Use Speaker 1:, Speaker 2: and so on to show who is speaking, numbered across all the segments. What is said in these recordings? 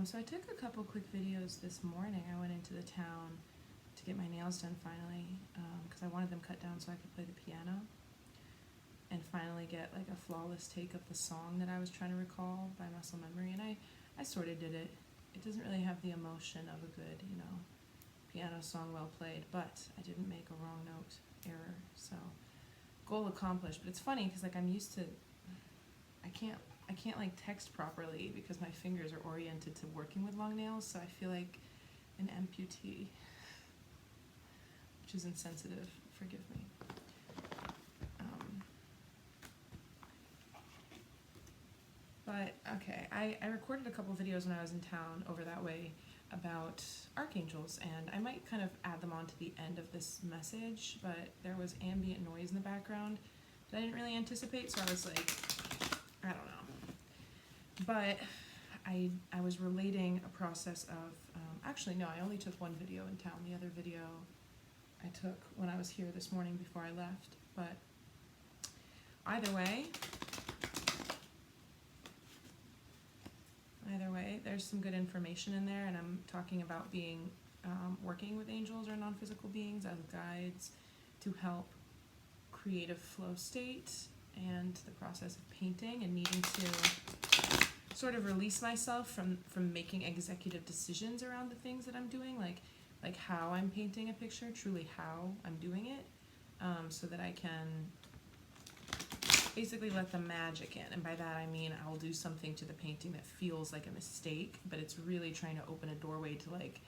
Speaker 1: So I took a couple quick videos this morning. I went into the town to get my nails done finally, because I wanted them cut down so I could play the piano and finally get like a flawless take of the song that I was trying to recall by muscle memory. And I sort of did it. It doesn't really have the emotion of a good, piano song well played, but I didn't make a wrong note error. So goal accomplished. But it's funny because like I'm used to, I can't like text properly because my fingers are oriented to working with long nails, so I feel like an amputee, which is insensitive, forgive me. But okay, I recorded a couple videos when I was in town over that way about archangels, and I might kind of add them on to the end of this message, but there was ambient noise in the background that I didn't really anticipate, so I was like, I don't know. But I was relating a process of, actually no, I only took one video in town. The other video I took when I was here this morning before I left. But either way, there's some good information in there, and I'm talking about being, working with angels or non-physical beings as guides to help create a flow state, and the process of painting and needing to sort of release myself from making executive decisions around the things that I'm doing, like how I'm painting a picture, truly how I'm doing it, so that I can basically let the magic in. And by that I mean I'll do something to the painting that feels like a mistake, but it's really trying to open a doorway to like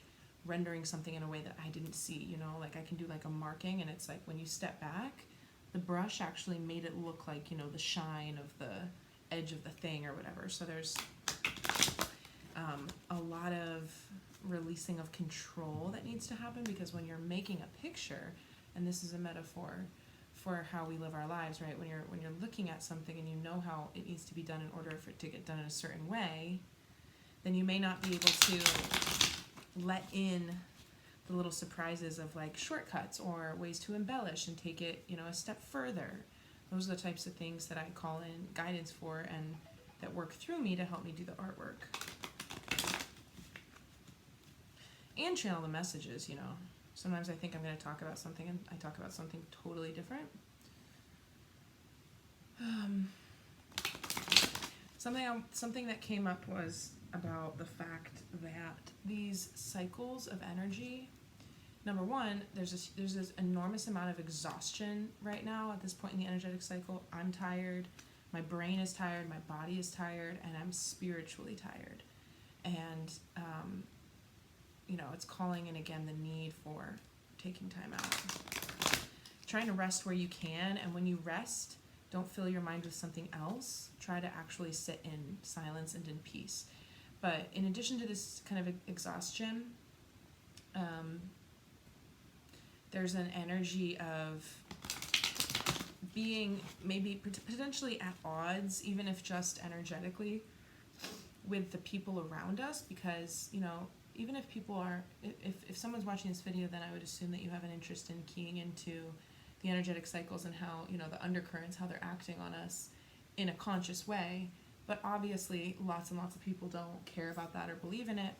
Speaker 1: rendering something in a way that I didn't see, like I can do like a marking, and it's like when you step back, the brush actually made it look like, the shine of the edge of the thing or whatever. So there's a lot of releasing of control that needs to happen, because when you're making a picture, and this is a metaphor for how we live our lives, right? When you're looking at something and you know how it needs to be done in order for it to get done in a certain way, then you may not be able to let in the little surprises of like shortcuts or ways to embellish and take it, a step further. Those are the types of things that I call in guidance for, and that work through me to help me do the artwork. And channel the messages, Sometimes I think I'm going to talk about something and I talk about something totally different. Something that came up was about the fact that these cycles of energy, number one, there's this enormous amount of exhaustion right now at this point in the energetic cycle. I'm tired, my brain is tired, my body is tired, and I'm spiritually tired. And it's calling in again the need for taking time out. Trying to rest where you can, and when you rest, don't fill your mind with something else. Try to actually sit in silence and in peace. But in addition to this kind of exhaustion, there's an energy of being maybe potentially at odds, even if just energetically, with the people around us, because, even if people are, if someone's watching this video, then I would assume that you have an interest in keying into the energetic cycles and how, the undercurrents, how they're acting on us in a conscious way. But obviously, lots and lots of people don't care about that or believe in it.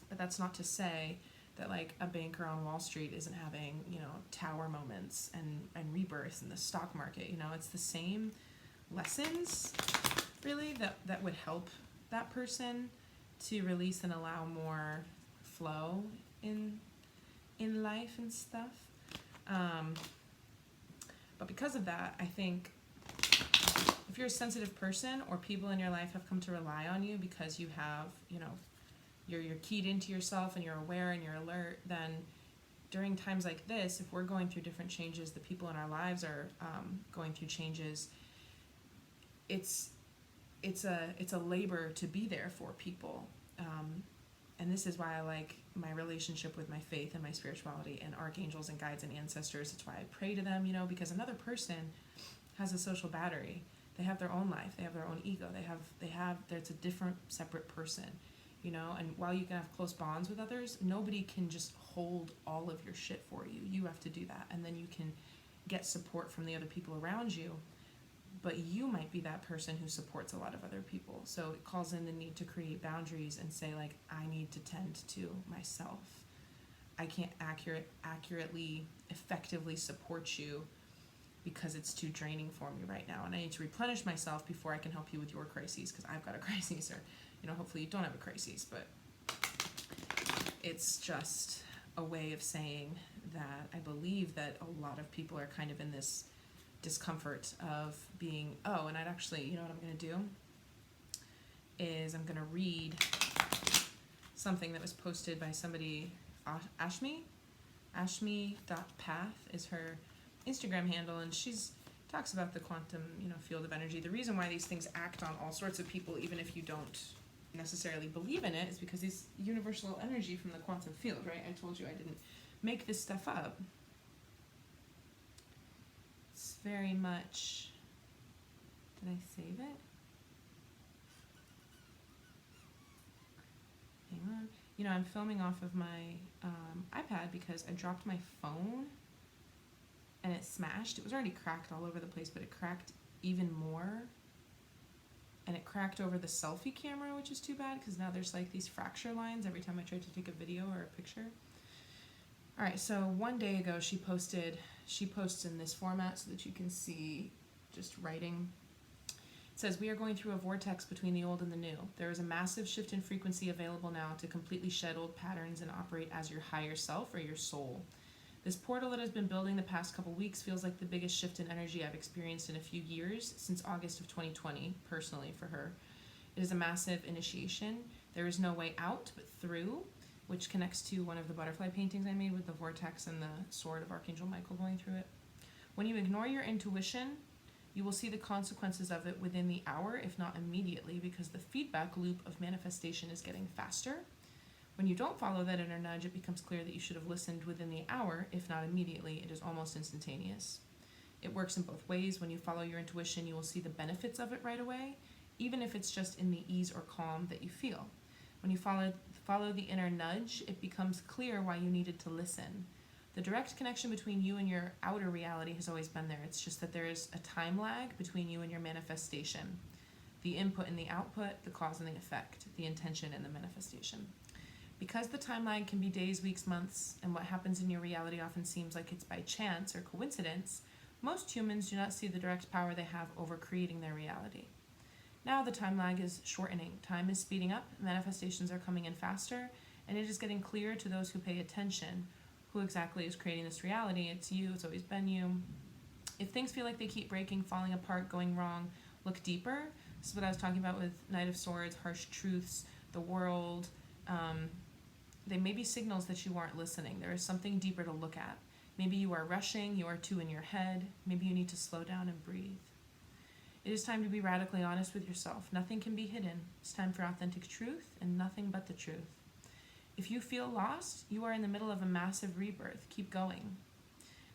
Speaker 1: But that's not to say that like a banker on Wall Street isn't having, tower moments and rebirths in the stock market. It's the same lessons, really, that would help that person to release and allow more flow in life and stuff. But because of that, I think if you're a sensitive person, or people in your life have come to rely on you because you have, you're keyed into yourself and you're aware and you're alert, then during times like this, if we're going through different changes, the people in our lives are going through changes, it's a labor to be there for people. And this is why I like my relationship with my faith and my spirituality and archangels and guides and ancestors. It's why I pray to them, because another person has a social battery. They have their own life. They have their own ego. It's a different, separate person, and while you can have close bonds with others, nobody can just hold all of your shit for you. You have to do that. And then you can get support from the other people around you. but you might be that person who supports a lot of other people. So it calls in the need to create boundaries and say, like, I need to tend to myself. I can't accurately, effectively support you because it's too draining for me right now. And I need to replenish myself before I can help you with your crises, because I've got a crisis, or, hopefully you don't have a crisis, but it's just a way of saying that I believe that a lot of people are kind of in this discomfort of being, and I'd actually, you know what I'm going to do? Is I'm going to read something that was posted by somebody, Ashmi.path is her Instagram handle, and she's talks about the quantum, field of energy. The reason why these things act on all sorts of people, even if you don't necessarily believe in it, is because these universal energy from the quantum field, right? I told you I didn't make this stuff up. It's very much, did I save it? Hang on. I'm filming off of my iPad because I dropped my phone and it smashed. It was already cracked all over the place, but it cracked even more. And it cracked over the selfie camera, which is too bad, because now there's like these fracture lines every time I try to take a video or a picture. All right, so one day ago she posts in this format so that you can see just writing. It says, we are going through a vortex between the old and the new. There is a massive shift in frequency available now to completely shed old patterns and operate as your higher self or your soul. This portal that has been building the past couple weeks feels like the biggest shift in energy I've experienced in a few years, since August of 2020, personally for her. It is a massive initiation. There is no way out but through, which connects to one of the butterfly paintings I made with the vortex and the sword of Archangel Michael going through it. When you ignore your intuition, you will see the consequences of it within the hour, if not immediately, because the feedback loop of manifestation is getting faster. When you don't follow that inner nudge, it becomes clear that you should have listened within the hour, if not immediately. It is almost instantaneous. It works in both ways. When you follow your intuition, you will see the benefits of it right away, even if it's just in the ease or calm that you feel. When you follow the inner nudge, it becomes clear why you needed to listen. The direct connection between you and your outer reality has always been there. It's just that there is a time lag between you and your manifestation. The input and the output, the cause and the effect, the intention and the manifestation. Because the time lag can be days, weeks, months, and what happens in your reality often seems like it's by chance or coincidence, most humans do not see the direct power they have over creating their reality. Now the time lag is shortening. Time is speeding up, manifestations are coming in faster, and it is getting clear to those who pay attention who exactly is creating this reality. It's you, it's always been you. If things feel like they keep breaking, falling apart, going wrong, look deeper. This is what I was talking about with Knight of Swords, harsh truths, the world. They may be signals that you aren't listening. There is something deeper to look at. Maybe you are rushing, you are too in your head. Maybe you need to slow down and breathe. It is time to be radically honest with yourself. Nothing can be hidden. It's time for authentic truth and nothing but the truth. If you feel lost, you are in the middle of a massive rebirth. Keep going.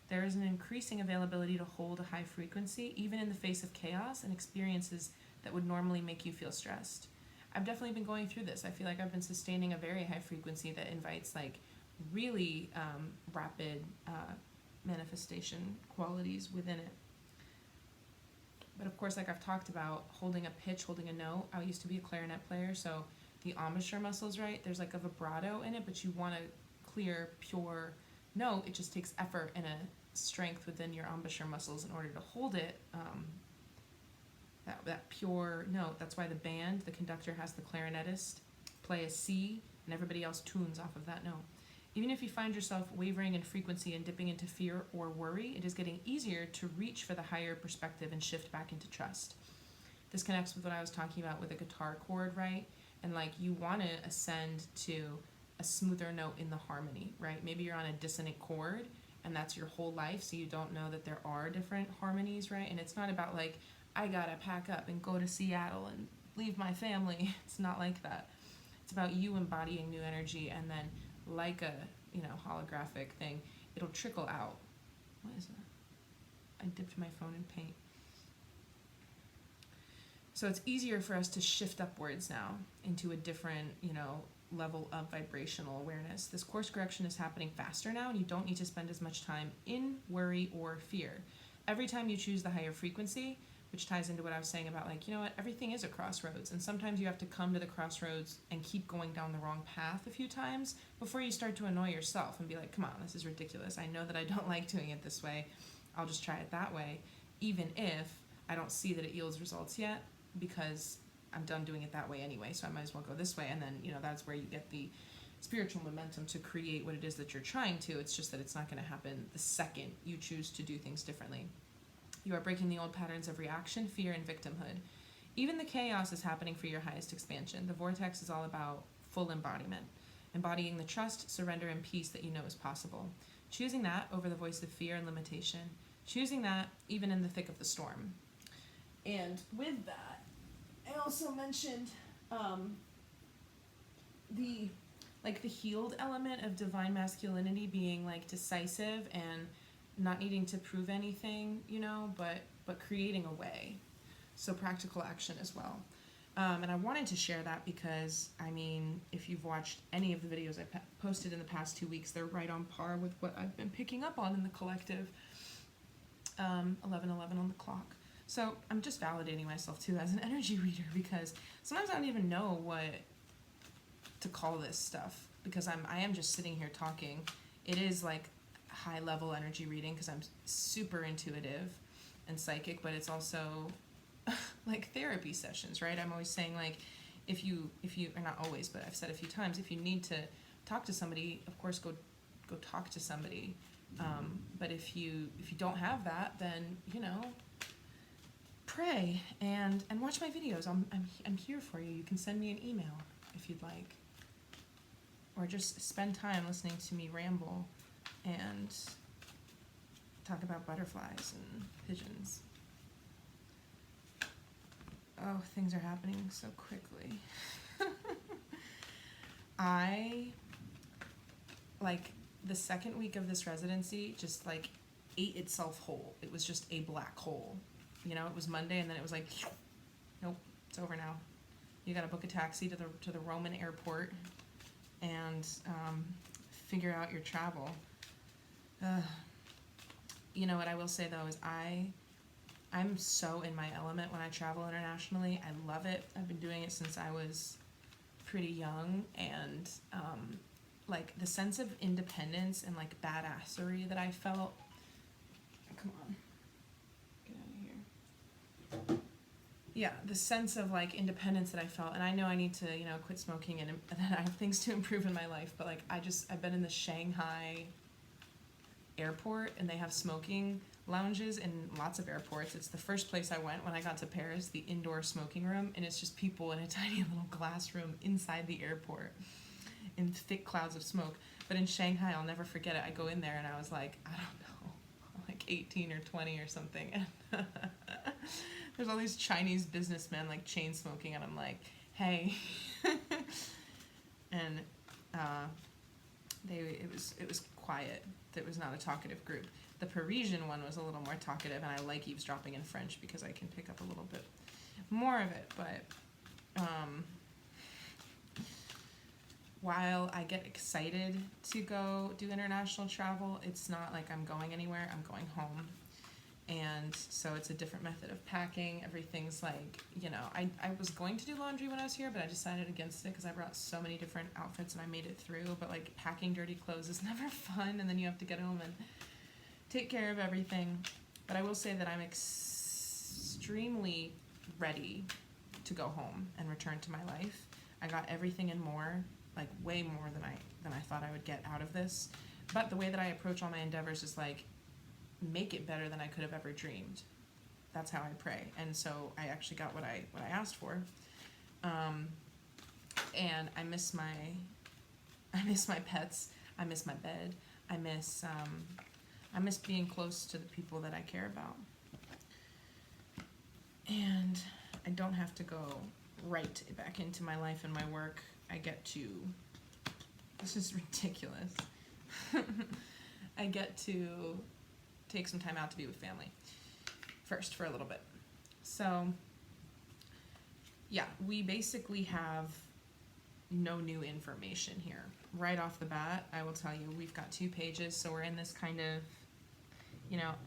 Speaker 1: There is an increasing availability to hold a high frequency, even in the face of chaos and experiences that would normally make you feel stressed. I've definitely been going through this. I feel like I've been sustaining a very high frequency that invites like really rapid manifestation qualities within it. But of course, like I've talked about, holding a pitch, holding a note. I used to be a clarinet player, so the embouchure muscles, right? There's like a vibrato in it, but you want a clear, pure note. It just takes effort and a strength within your embouchure muscles in order to hold it. That pure note. That's why the band, the conductor has the clarinetist play a C, and everybody else tunes off of that note. Even if you find yourself wavering in frequency and dipping into fear or worry, it is getting easier to reach for the higher perspective and shift back into trust. This connects with what I was talking about with a guitar chord, right? And like you want to ascend to a smoother note in the harmony, right? Maybe you're on a dissonant chord and that's your whole life, so you don't know that there are different harmonies, right? And it's not about like, I gotta pack up and go to Seattle and leave my family. It's not like that. It's about you embodying new energy, and then like a holographic thing, it'll trickle out. What is that? I dipped my phone in paint. So it's easier for us to shift upwards now into a different, level of vibrational awareness. This course correction is happening faster now, and you don't need to spend as much time in worry or fear. Every time you choose the higher frequency, which ties into what I was saying about, like, you know what, everything is a crossroads, and sometimes you have to come to the crossroads and keep going down the wrong path a few times before you start to annoy yourself and be like, come on, this is ridiculous. I know that I don't like doing it this way. I'll just try it that way, even if I don't see that it yields results yet, because I'm done doing it that way anyway, so I might as well go this way. And then, you know, that's where you get the spiritual momentum to create what it is that you're trying to. It's just that it's not going to happen the second you choose to do things differently. You are breaking the old patterns of reaction, fear, and victimhood. Even the chaos is happening for your highest expansion. The vortex is all about full embodiment, embodying the trust, surrender, and peace that you know is possible. Choosing that over the voice of fear and limitation. Choosing that even in the thick of the storm. And with that, I also mentioned the healed element of divine masculinity being like decisive and not needing to prove anything, you know, but creating a way. So practical action as well. And I wanted to share that because, I mean, if you've watched any of the videos I posted in the past 2 weeks, they're right on par with what I've been picking up on in the collective. 11:11 on the clock. So I'm just validating myself too as an energy reader, because sometimes I don't even know what to call this stuff, because I am just sitting here talking. It is like high level energy reading because I'm super intuitive and psychic, but it's also like therapy sessions, right? I'm always saying, like, if you or not always, but I've said a few times, if you need to talk to somebody, of course go talk to somebody. But if you don't have that, then, you know, pray and watch my videos. I'm here for you. You can send me an email if you'd like, or just spend time listening to me ramble and talk about butterflies and pigeons. Oh, things are happening so quickly. I, like, the second week of this residency just, like, ate itself whole. It was just a black hole. You know, it was Monday, and then it was like, nope, it's over now. You gotta book a taxi to the Roman airport and figure out your travel. You know what I will say, though, is I'm so in my element when I travel internationally. I love it. I've been doing it since I was pretty young, and like the sense of independence and like badassery that I felt. Come on, get out of here. Yeah, the sense of like independence that I felt, and I know I need to, you know, quit smoking and I have things to improve in my life, but like I've been in the Shanghai airport, and they have smoking lounges in lots of airports. It's the first place I went when I got to Paris, the indoor smoking room, and it's just people in a tiny little glass room inside the airport in thick clouds of smoke. But in Shanghai, I'll never forget it. I go in there and I was like, I don't know, like 18 or 20 or something. And there's all these Chinese businessmen like chain smoking, and I'm like, hey. And it was quiet. It was not a talkative group. The Parisian one was a little more talkative, and I like eavesdropping in French because I can pick up a little bit more of it. But while I get excited to go do international travel, it's not like I'm going anywhere. I'm going home. And so it's a different method of packing. Everything's like, you know, I was going to do laundry when I was here, but I decided against it because I brought so many different outfits and I made it through. But like packing dirty clothes is never fun, and then you have to get home and take care of everything. But I will say that I'm extremely ready to go home and return to my life. I got everything and more, like way more than I thought I would get out of this. But the way that I approach all my endeavors is like, make it better than I could have ever dreamed. That's how I pray. And so I actually got what I asked for. And I miss my pets. I miss my bed. I miss being close to the people that I care about. And I don't have to go right back into my life and my work. I get to, this is ridiculous. I get to take some time out to be with family first for a little bit. So yeah, we basically have no new information here. Right off the bat, I will tell you, we've got 2 pages, so we're in this kind of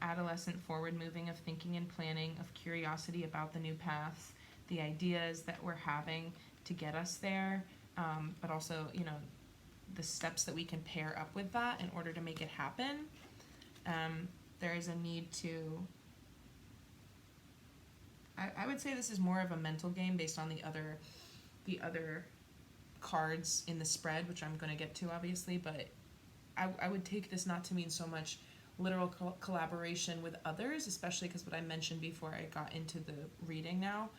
Speaker 1: adolescent forward moving of thinking and planning, of curiosity about the new paths, the ideas that we're having to get us there, but also, the steps that we can pair up with that in order to make it happen. There is a need to, I would say this is more of a mental game based on the other cards in the spread, which I'm going to get to obviously, but I would take this not to mean so much literal collaboration with others, especially because what I mentioned before I got into the reading now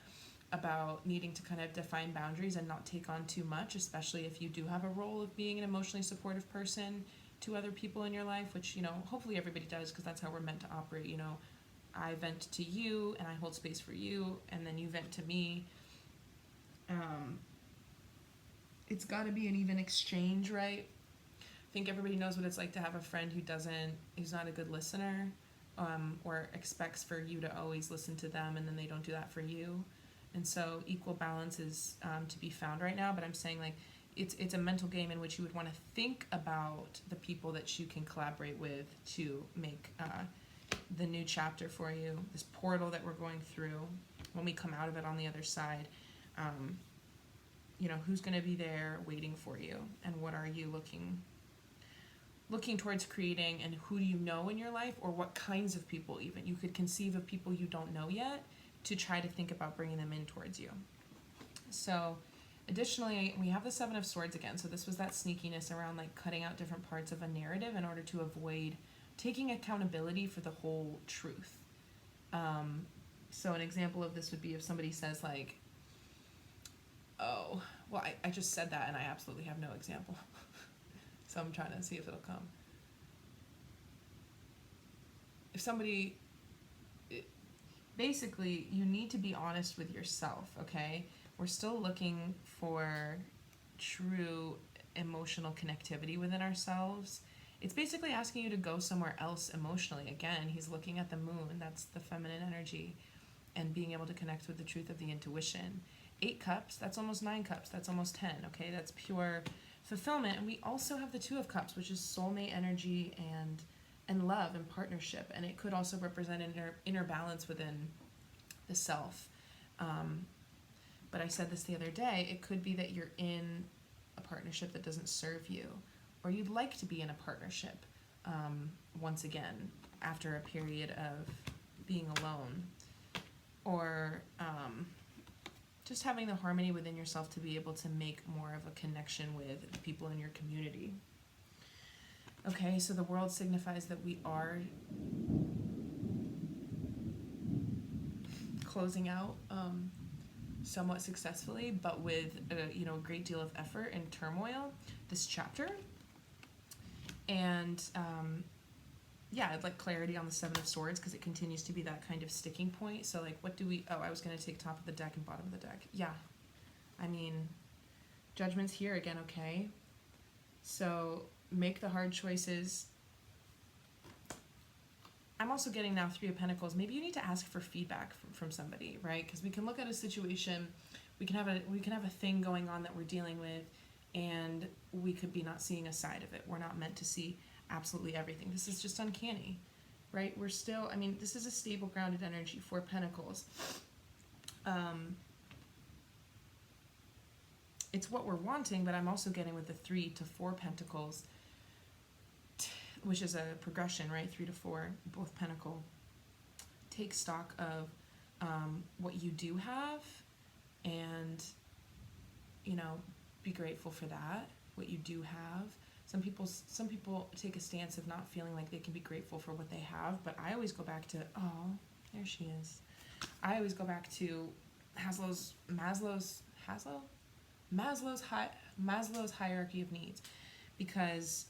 Speaker 1: about needing to kind of define boundaries and not take on too much, especially if you do have a role of being an emotionally supportive person to other people in your life, which, hopefully everybody does, because that's how we're meant to operate. I vent to you and I hold space for you, and then you vent to me. It's got to be an even exchange, right? I think everybody knows what it's like to have a friend who's not a good listener, or expects for you to always listen to them, and then they don't do that for you. And so equal balance is to be found right now, but I'm saying it's a mental game in which you would want to think about the people that you can collaborate with to make the new chapter for you, this portal that we're going through when we come out of it on the other side. Who's going to be there waiting for you, and what are you looking towards creating, and who do you know in your life, or what kinds of people even. You could conceive of people you don't know yet to try to think about bringing them in towards you. So additionally, we have the Seven of Swords again. So this was that sneakiness around cutting out different parts of a narrative in order to avoid taking accountability for the whole truth. So an example of this would be if somebody says oh, well, I just said that and I absolutely have no example. So I'm trying to see if it'll come. If somebody, basically, you need to be honest with yourself, okay? We're still looking for true emotional connectivity within ourselves. It's basically asking you to go somewhere else emotionally. Again, he's looking at the moon. That's the feminine energy, and being able to connect with the truth of the intuition. 8 cups, that's almost 9 cups. That's almost 10, okay? That's pure fulfillment. And we also have the 2 of cups, which is soulmate energy and love and partnership. And it could also represent inner balance within the self. But I said this the other day, it could be that you're in a partnership that doesn't serve you, or you'd like to be in a partnership once again after a period of being alone, or just having the harmony within yourself to be able to make more of a connection with the people in your community. Okay, so the world signifies that we are closing out somewhat successfully, but with a great deal of effort and turmoil, this chapter. And I'd like clarity on the Seven of Swords, because it continues to be that kind of sticking point. So what do we, I was going to take top of the deck and bottom of the deck. Yeah, I mean, Judgment's here again, okay? So make the hard choices. I'm also getting now 3 of Pentacles. Maybe you need to ask for feedback from somebody, right? Because we can look at a situation, we can have a thing going on that we're dealing with, and we could be not seeing a side of it. We're not meant to see absolutely everything. This is just uncanny, right? We're still, this is a stable, grounded energy. 4 Pentacles. It's what we're wanting, but I'm also getting with the 3 to 4 Pentacles, which is a progression, right? 3 to 4, both Pentacle. Take stock of what you do have, and be grateful for that, what you do have. Some people take a stance of not feeling like they can be grateful for what they have, but I always go back to, oh, there she is. I always go back to Maslow's hierarchy of needs, because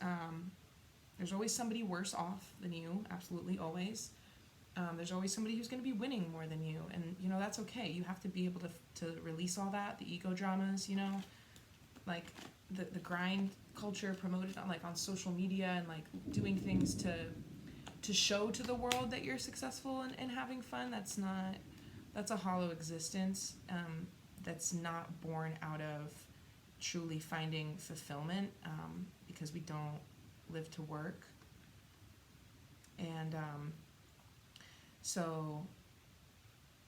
Speaker 1: there's always somebody worse off than you, absolutely always. There's always somebody who's going to be winning more than you, and that's okay. You have to be able to release all that, the ego dramas, the grind culture promoted on social media, and doing things to show to the world that you're successful and having fun. That's a hollow existence. That's not born out of truly finding fulfillment, because we don't live to work. And So,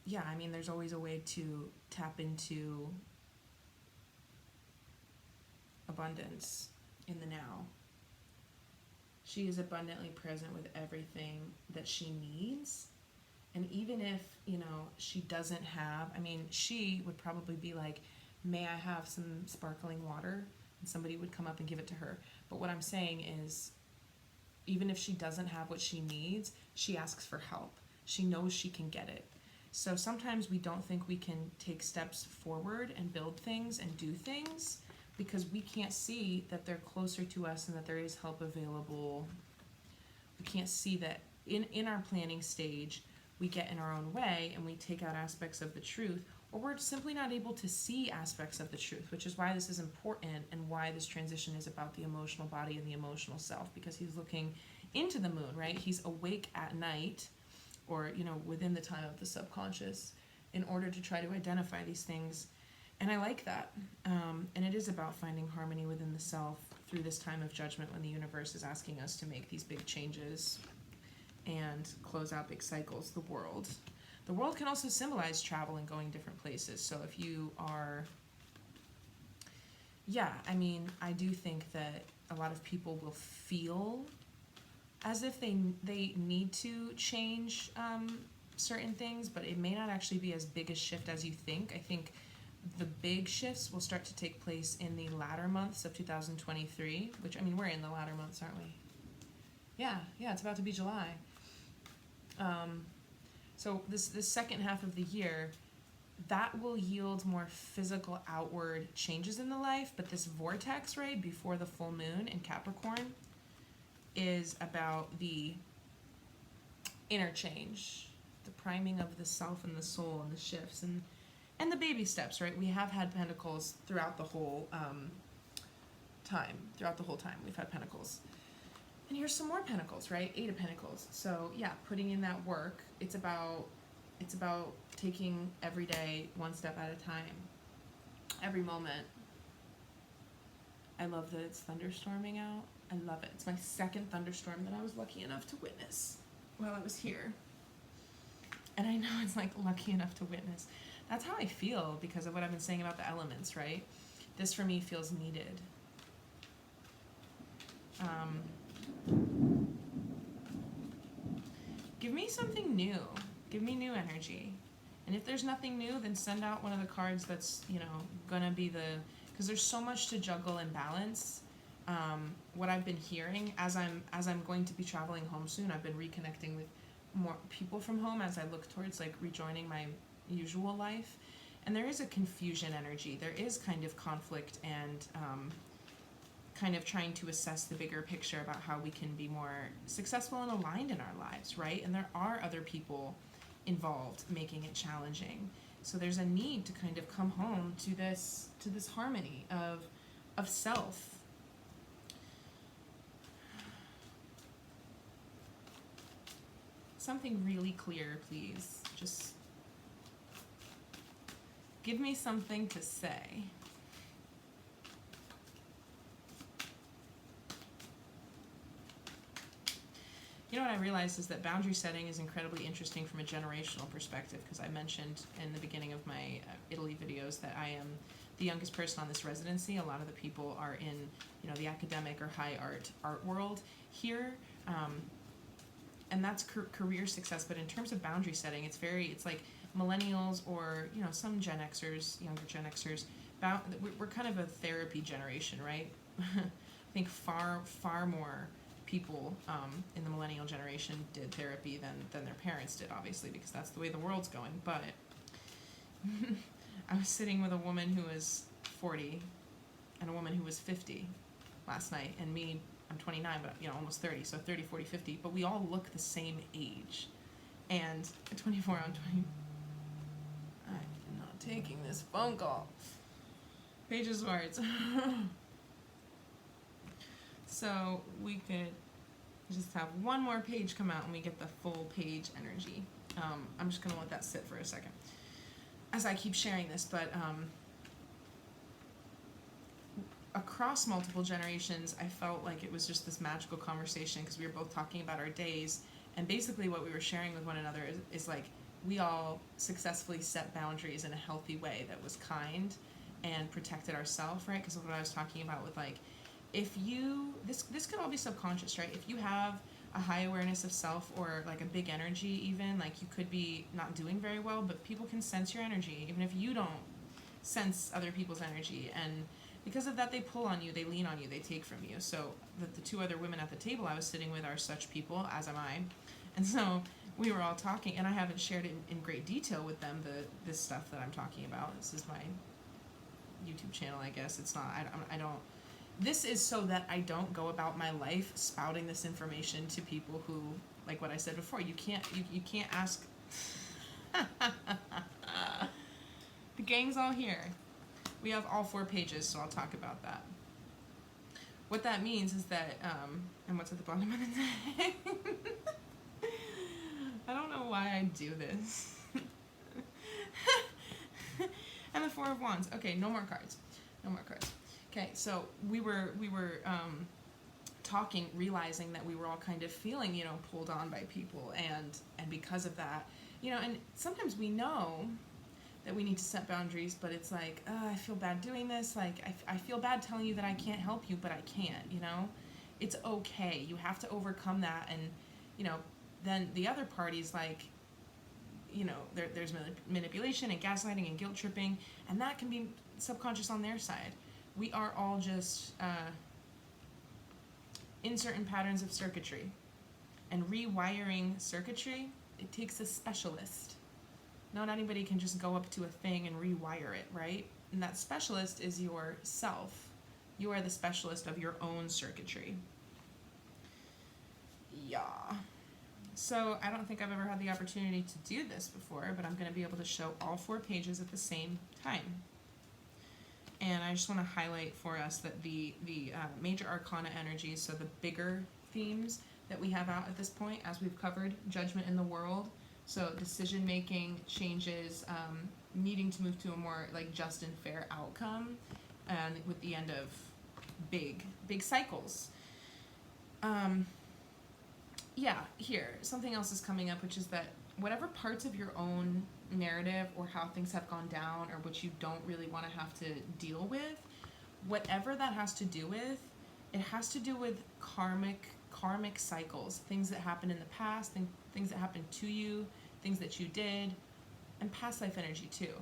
Speaker 1: yeah, I mean, there's always a way to tap into abundance in the now. She is abundantly present with everything that she needs. And even if, she doesn't have, I mean, she would probably be like, may I have some sparkling water? And somebody would come up and give it to her. But what I'm saying is, even if she doesn't have what she needs, she asks for help. She knows she can get it. So sometimes we don't think we can take steps forward and build things and do things because we can't see that they're closer to us and that there is help available. We can't see that in our planning stage, we get in our own way and we take out aspects of the truth, or we're simply not able to see aspects of the truth, which is why this is important and why this transition is about the emotional body and the emotional self, because he's looking into the moon, right? He's awake at night, or, within the time of the subconscious, in order to try to identify these things. And I like that. And it is about finding harmony within the self through this time of judgment when the universe is asking us to make these big changes and close out big cycles. The world can also symbolize travel and going different places. So if you are, I do think that a lot of people will feel as if they need to change certain things, but it may not actually be as big a shift as you think. I think the big shifts will start to take place in the latter months of 2023, which, we're in the latter months, aren't we? Yeah, it's about to be July. So this second half of the year, that will yield more physical outward changes in the life, but this vortex, right, before the full moon in Capricorn is about the interchange, the priming of the self and the soul and the shifts and the baby steps, right? We have had pentacles throughout the whole time. Throughout the whole time, we've had pentacles. And here's some more pentacles, right? 8 of Pentacles. So yeah, putting in that work. It's about taking every day one step at a time. Every moment. I love that it's thunderstorming out. I love it. It's my second thunderstorm that I was lucky enough to witness while I was here. And I know it's like lucky enough to witness. That's how I feel because of what I've been saying about the elements, right? This for me feels needed. Give me something new. Give me new energy. And if there's nothing new, then send out one of the cards that's, gonna be because there's so much to juggle and balance. What I've been hearing as I'm going to be traveling home soon, I've been reconnecting with more people from home as I look towards rejoining my usual life. And there is a confusion energy. There is kind of conflict and kind of trying to assess the bigger picture about how we can be more successful and aligned in our lives, right? And there are other people involved making it challenging. So there's a need to kind of come home to this harmony of self. Something really clear, please. Just give me something to say. What I realized is that boundary setting is incredibly interesting from a generational perspective, because I mentioned in the beginning of my Italy videos that I am the youngest person on this residency. A lot of the people are in, the academic or high art world here, and that's career success. But in terms of boundary setting, it's like millennials or some Gen Xers, younger Gen Xers. We're kind of a therapy generation, right? I think far more people in the millennial generation did therapy than their parents did, obviously, because that's the way the world's going. But I was sitting with a woman who was 40 and a woman who was 50 last night, and me, I'm 29, but almost 30, so 30, 40, 50, but we all look the same age. And at 24, I'm 20. I'm not taking this phone call. Pages words. So we could just have one more page come out and we get the full page energy. I'm just going to let that sit for a second as I keep sharing this. But across multiple generations, I felt like it was just this magical conversation because we were both talking about our days And basically what we were sharing with one another is like, we all successfully set boundaries in a healthy way that was kind and protected ourselves, right? Because of what I was talking about with like, if you, this could all be subconscious, right? If you have a high awareness of self, or like a big energy even, like you could be not doing very well, but people can sense your energy, even if you don't sense other people's energy. And because of that, they pull on you, they lean on you, they take from you. So the two other women at the table I was sitting with are such people, as am I. And so we were all talking, and I haven't shared it in great detail with them, this stuff that I'm talking about. This is my YouTube channel, I guess. It's not, I don't, this is so that I don't go about my life spouting this information to people who, like what I said before, you can't ask. The gang's all here. We have all 4 pages, so I'll talk about that. What that means is that, and what's at the bottom of the thing? I don't know why I do this. And the 4 of Wands. Okay, no more cards. No more cards. Okay, so we were talking, realizing that we were all kind of feeling, you know, pulled on by people, and because of that, you know, and sometimes we know that we need to set boundaries, but it's like, I feel bad doing this, like, I feel bad telling you that I can't help you, but I can't, you know? It's okay. You have to overcome that, and, you know, then the other party's like, you know, there's manipulation and gaslighting and guilt tripping, and that can be subconscious on their side. We are all just in certain patterns of circuitry. And rewiring circuitry, it takes a specialist. Not anybody can just go up to a thing and rewire it, right? And that specialist is yourself. You are the specialist of your own circuitry. Yeah. So I don't think I've ever had the opportunity to do this before, but I'm going to be able to show all 4 pages at the same time. And I just want to highlight for us that the major arcana energies, so the bigger themes that we have out at this point, as we've covered, judgment in the world, so decision making, changes, needing to move to a more like just and fair outcome, and with the end of big cycles. Yeah, here, something else is coming up, which is that whatever parts of your own narrative or how things have gone down or what you don't really want to have to deal with, whatever that has to do with, it has to do with karmic cycles, things that happened in the past, things that happened to you, things that you did, and past life energy too.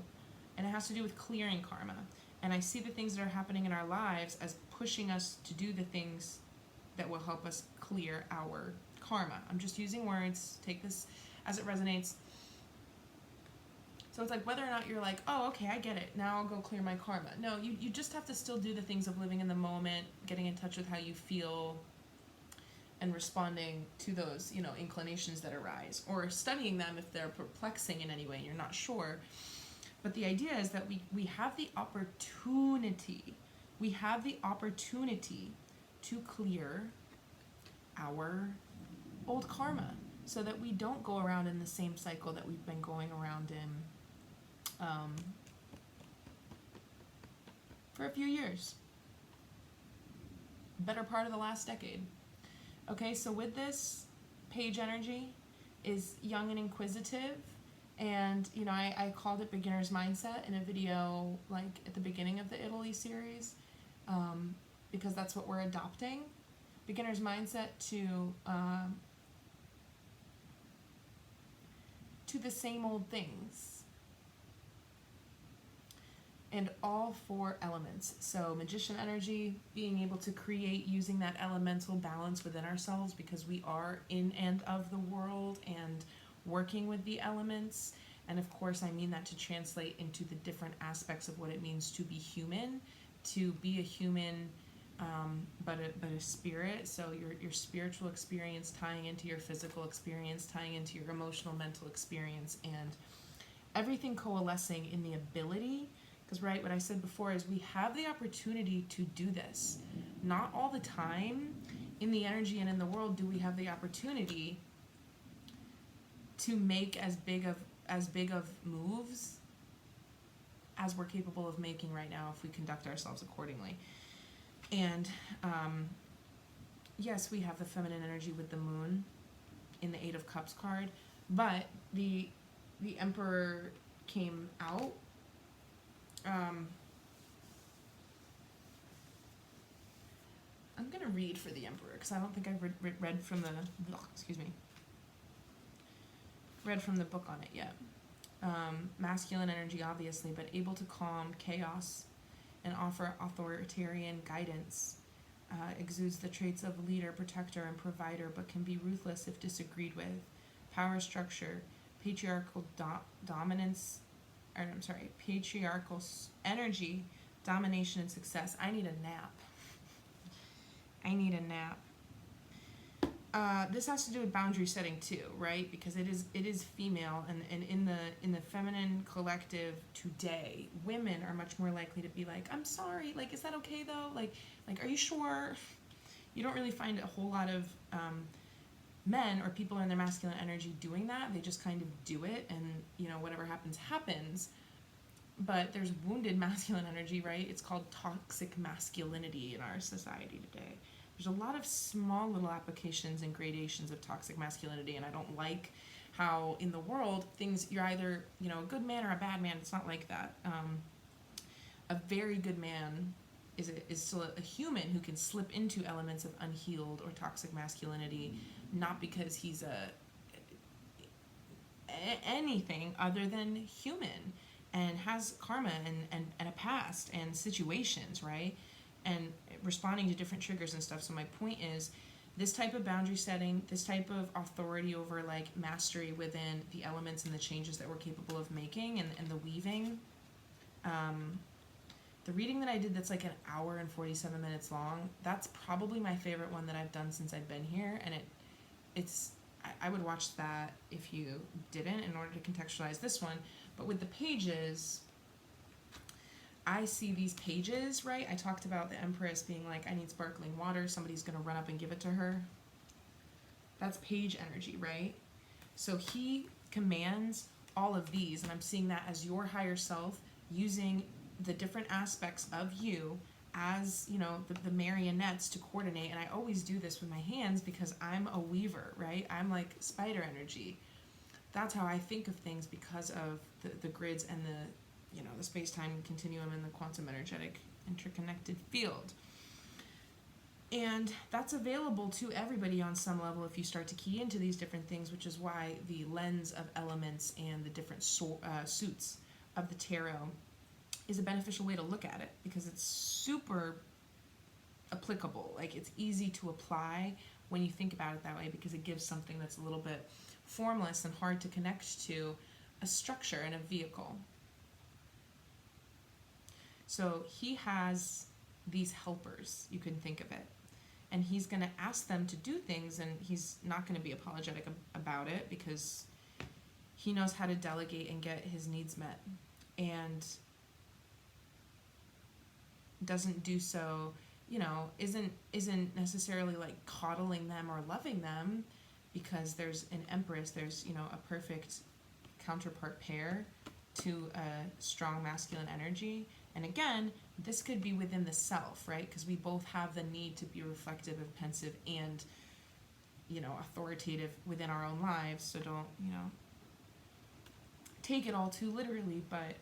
Speaker 1: And it has to do with clearing karma. And I see the things that are happening in our lives as pushing us to do the things that will help us clear our karma. I'm just using words, take this as it resonates. So it's like whether or not you're like, oh, okay, I get it, now I'll go clear my karma. No, you just have to still do the things of living in the moment, getting in touch with how you feel, and responding to those, you know, inclinations that arise, or studying them if they're perplexing in any way and you're not sure. But the idea is that we have the opportunity, to clear our old karma, so that we don't go around in the same cycle that we've been going around in for a few years, better part of the last decade. Okay, so with this, page energy is young and inquisitive, and you know, I called it beginner's mindset in a video like at the beginning of the Italy series, because that's what we're adopting. Beginner's mindset to the same old things. And all 4 elements. So magician energy, being able to create using that elemental balance within ourselves, because we are in and of the world and working with the elements. And of course, I mean that to translate into the different aspects of what it means to be human, but a spirit. So your spiritual experience tying into your physical experience, tying into your emotional, mental experience, and everything coalescing in the ability. Because, right, what I said before is we have the opportunity to do this. Not all the time in the energy and in the world do we have the opportunity to make as big of moves as we're capable of making right now if we conduct ourselves accordingly. And yes, we have the feminine energy with the moon, in the Eight of Cups card, but the Emperor came out. I'm gonna read for the Emperor because I don't think I've read from the read from the book on it yet. Masculine energy, obviously, but able to calm chaos and offer authoritarian guidance. Exudes the traits of leader, protector, and provider, but can be ruthless if disagreed with. Power structure, patriarchal dominance, patriarchal energy, domination, and success. I need a nap. This has to do with boundary setting too, right? Because it is female, and in the feminine collective today, women are much more likely to be like, I'm sorry, like, is that okay though? Like, are you sure? You don't really find a whole lot of men or people in their masculine energy doing that. They just kind of do it, and whatever happens. But there's wounded masculine energy, right? It's called toxic masculinity in our society today. There's a lot of small little applications and gradations of toxic masculinity, and I don't like how in the world you're either a good man or a bad man. It's not like that. A very good man is still a human who can slip into elements of unhealed or toxic masculinity, not because he's anything other than human and has karma and a past and situations, right? And responding to different triggers and stuff. So my point is, this type of boundary setting, this type of authority over like mastery within the elements and the changes that we're capable of making, and the weaving. The reading that I did that's like an hour and 47 minutes long, that's probably my favorite one that I've done since I've been here, and I would watch that if you didn't, in order to contextualize this one. But with the pages, I see these pages, right? I talked about the Empress being like, I need sparkling water, somebody's going to run up and give it to her. That's page energy, right? So he commands all of these, and I'm seeing that as your higher self using the different aspects of you as, the marionettes to coordinate. And I always do this with my hands because I'm a weaver, right? I'm like spider energy. That's how I think of things because of the grids and the space-time continuum and the quantum energetic interconnected field. And that's available to everybody on some level if you start to key into these different things, which is why the lens of elements and the different suits of the tarot is a beneficial way to look at it, because it's super applicable. Like, it's easy to apply when you think about it that way, because it gives something that's a little bit formless and hard to connect to a structure and a vehicle. So he has these helpers, you can think of it, and he's going to ask them to do things, and he's not going to be apologetic about it because he knows how to delegate and get his needs met, and doesn't do so, isn't necessarily like coddling them or loving them, because there's an Empress, there's, a perfect counterpart pair to a strong masculine energy. And again, this could be within the self, right? Because we both have the need to be reflective and pensive and, authoritative within our own lives. So don't, take it all too literally, but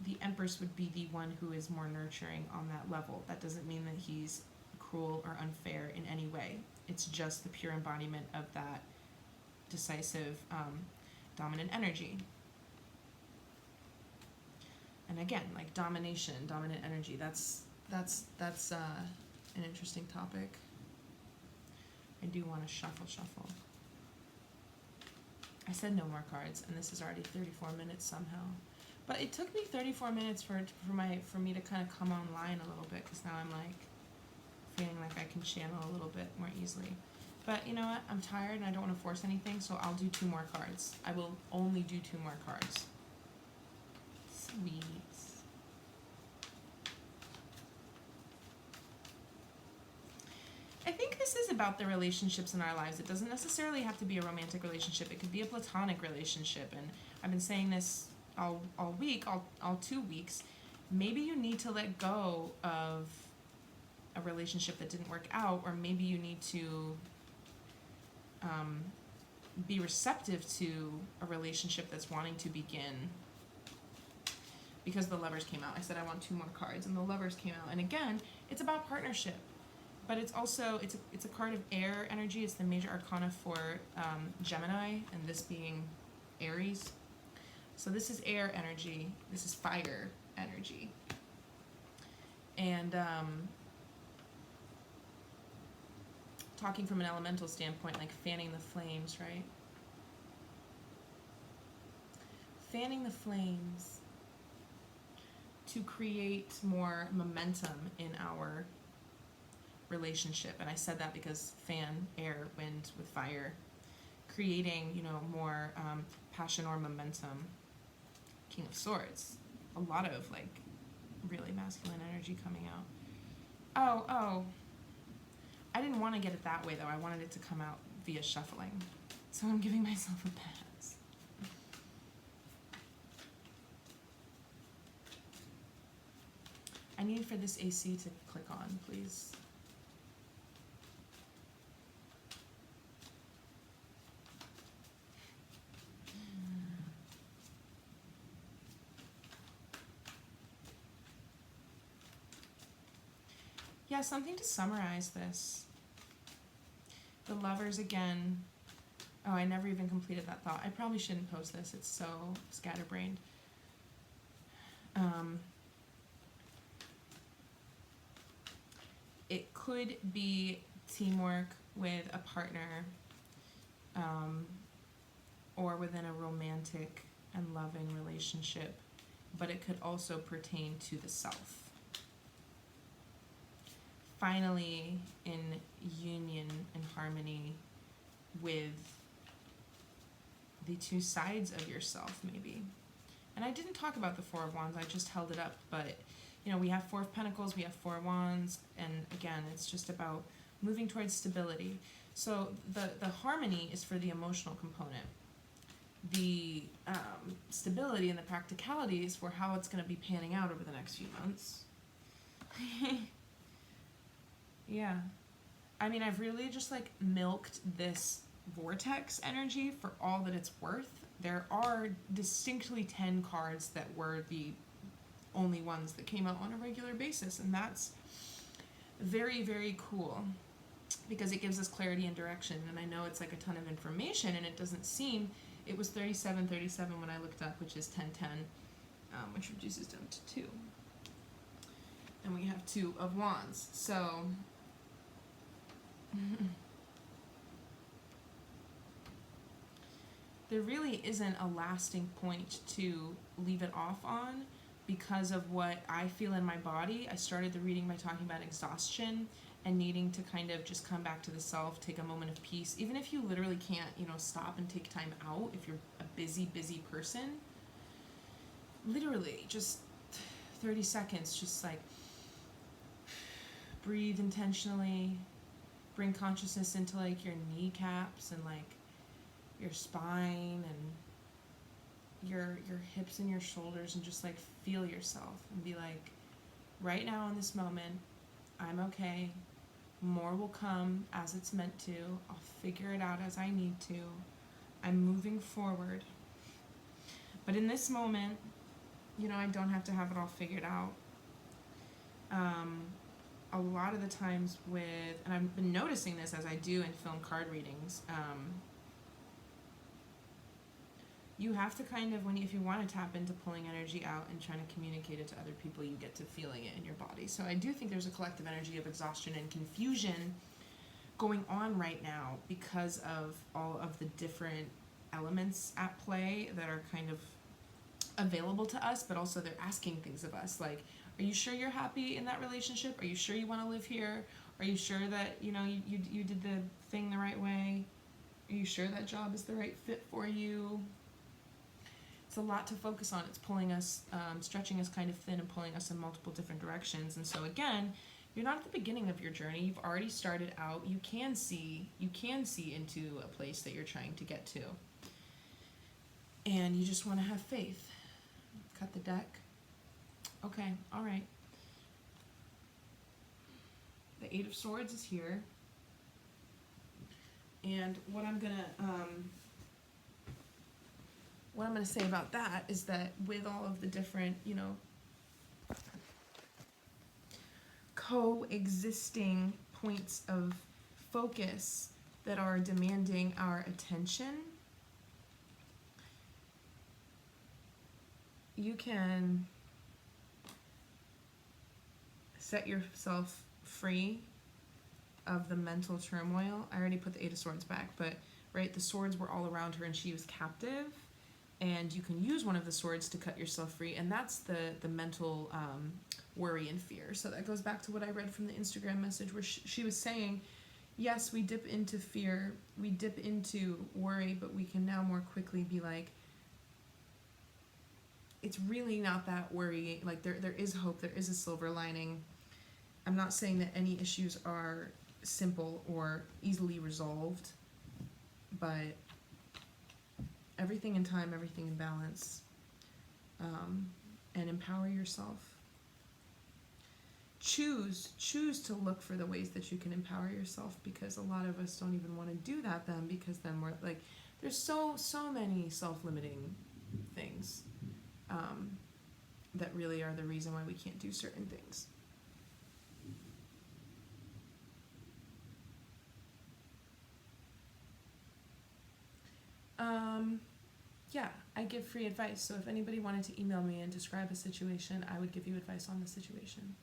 Speaker 1: the Empress would be the one who is more nurturing on that level. That doesn't mean that he's cruel or unfair in any way. It's just the pure embodiment of that decisive, dominant energy. And again, like domination, dominant energy, that's an interesting topic. I do want to shuffle. I said no more cards, and this is already 34 minutes somehow. But it took me 34 minutes for me to kind of come online a little bit, because now I'm like feeling like I can channel a little bit more easily. But you know what? I'm tired and I don't want to force anything, so I'll do 2 more cards. I will only do 2 more cards. Sweet. I think this is about the relationships in our lives. It doesn't necessarily have to be a romantic relationship. It could be a platonic relationship. And I've been saying this all week, all 2 weeks. Maybe you need to let go of a relationship that didn't work out, or maybe you need to be receptive to a relationship that's wanting to begin. Because the Lovers came out, I said I want 2 more cards, and the Lovers came out. And again, it's about partnership, but it's also it's a card of air energy. It's the major arcana for Gemini, and this being Aries. So this is air energy. This is fire energy. And talking from an elemental standpoint, like fanning the flames, right? Fanning the flames to create more momentum in our relationship. And I said that because fan, air, wind with fire, creating, you know, more passion or momentum. King of Swords. A lot of, like, really masculine energy coming out. Oh. I didn't want to get it that way, though. I wanted it to come out via shuffling. So I'm giving myself a pass. I need for this AC to click on, please. Yeah, something to summarize this. The Lovers again. Oh, I never even completed that thought. I probably shouldn't post this. It's so scatterbrained. It could be teamwork with a partner, or within a romantic and loving relationship, but it could also pertain to the self. Finally, in union and harmony with the 2 sides of yourself, maybe. And I didn't talk about the 4 of Wands, I just held it up, but you know, we have 4 of Pentacles, we have 4 of Wands, and again, it's just about moving towards stability. So the harmony is for the emotional component. The stability and the practicality is for how it's going to be panning out over the next few months. Yeah. I mean, I've really just, like, milked this vortex energy for all that it's worth. There are distinctly 10 cards that were the only ones that came out on a regular basis, and that's very, very cool because it gives us clarity and direction. And I know it's like a ton of information, and it doesn't seem, it was 3737 when I looked up, which is 1010, which reduces down to 2. And we have 2 of Wands, so there really isn't a lasting point to leave it off on because of what I feel in my body. I started the reading by talking about exhaustion and needing to kind of just come back to the self, take a moment of peace. Even if you literally can't, you know, stop and take time out, if you're a busy person, literally just 30 seconds, just like breathe intentionally, bring consciousness into like your kneecaps and like your spine and your hips and your shoulders, and just like feel yourself and be like, right now in this moment, I'm okay. More will come as it's meant to. I'll figure it out as I need to. I'm moving forward. But in this moment, you know, I don't have to have it all figured out. A lot of the times with, and I've been noticing this as I do in film card readings, you have to kind of, if you want to tap into pulling energy out and trying to communicate it to other people, you get to feeling it in your body. So I do think there's a collective energy of exhaustion and confusion going on right now because of all of the different elements at play that are kind of available to us, but also they're asking things of us. Like, are you sure you're happy in that relationship? Are you sure you want to live here? Are you sure that, you know, you did the thing the right way? Are you sure that job is the right fit for you? It's a lot to focus on. It's pulling us, stretching us kind of thin and pulling us in multiple different directions. And so again, you're not at the beginning of your journey. You've already started out. You can see into a place that you're trying to get to. And you just want to have faith. Cut the deck. Okay, all right. The 8 of Swords is here. And what I'm gonna say about that is that with all of the different, you know, coexisting points of focus that are demanding our attention, you can set yourself free of the mental turmoil. I already put the Eight of Swords back, but right, the swords were all around her and she was captive, and you can use one of the swords to cut yourself free, and that's the mental worry and fear. So that goes back to what I read from the Instagram message where she was saying, yes, we dip into fear, we dip into worry, but we can now more quickly be like, it's really not that worry. Like there is hope, there is a silver lining. I'm not saying that any issues are simple or easily resolved, but everything in time, everything in balance, and empower yourself. Choose to look for the ways that you can empower yourself, because a lot of us don't even want to do that then, because then we're like, there's so many self-limiting things that really are the reason why we can't do certain things. Yeah, I give free advice, so if anybody wanted to email me and describe a situation, I would give you advice on the situation.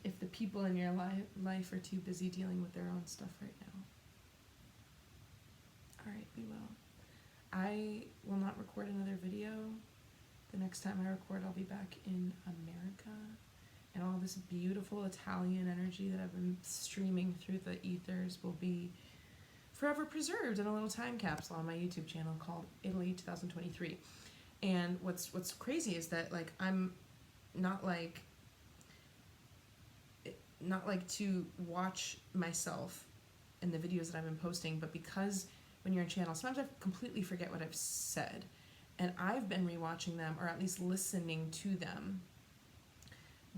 Speaker 1: If the people in your life are too busy dealing with their own stuff right now. Alright, we will. I will not record another video. The next time I record, I'll be back in America. And all this beautiful Italian energy that I've been streaming through the ethers will be forever preserved in a little time capsule on my YouTube channel called Italy 2023. And what's crazy is that, like, I'm not like to watch myself in the videos that I've been posting, but because when you're in channel, sometimes I completely forget what I've said, and I've been rewatching them, or at least listening to them,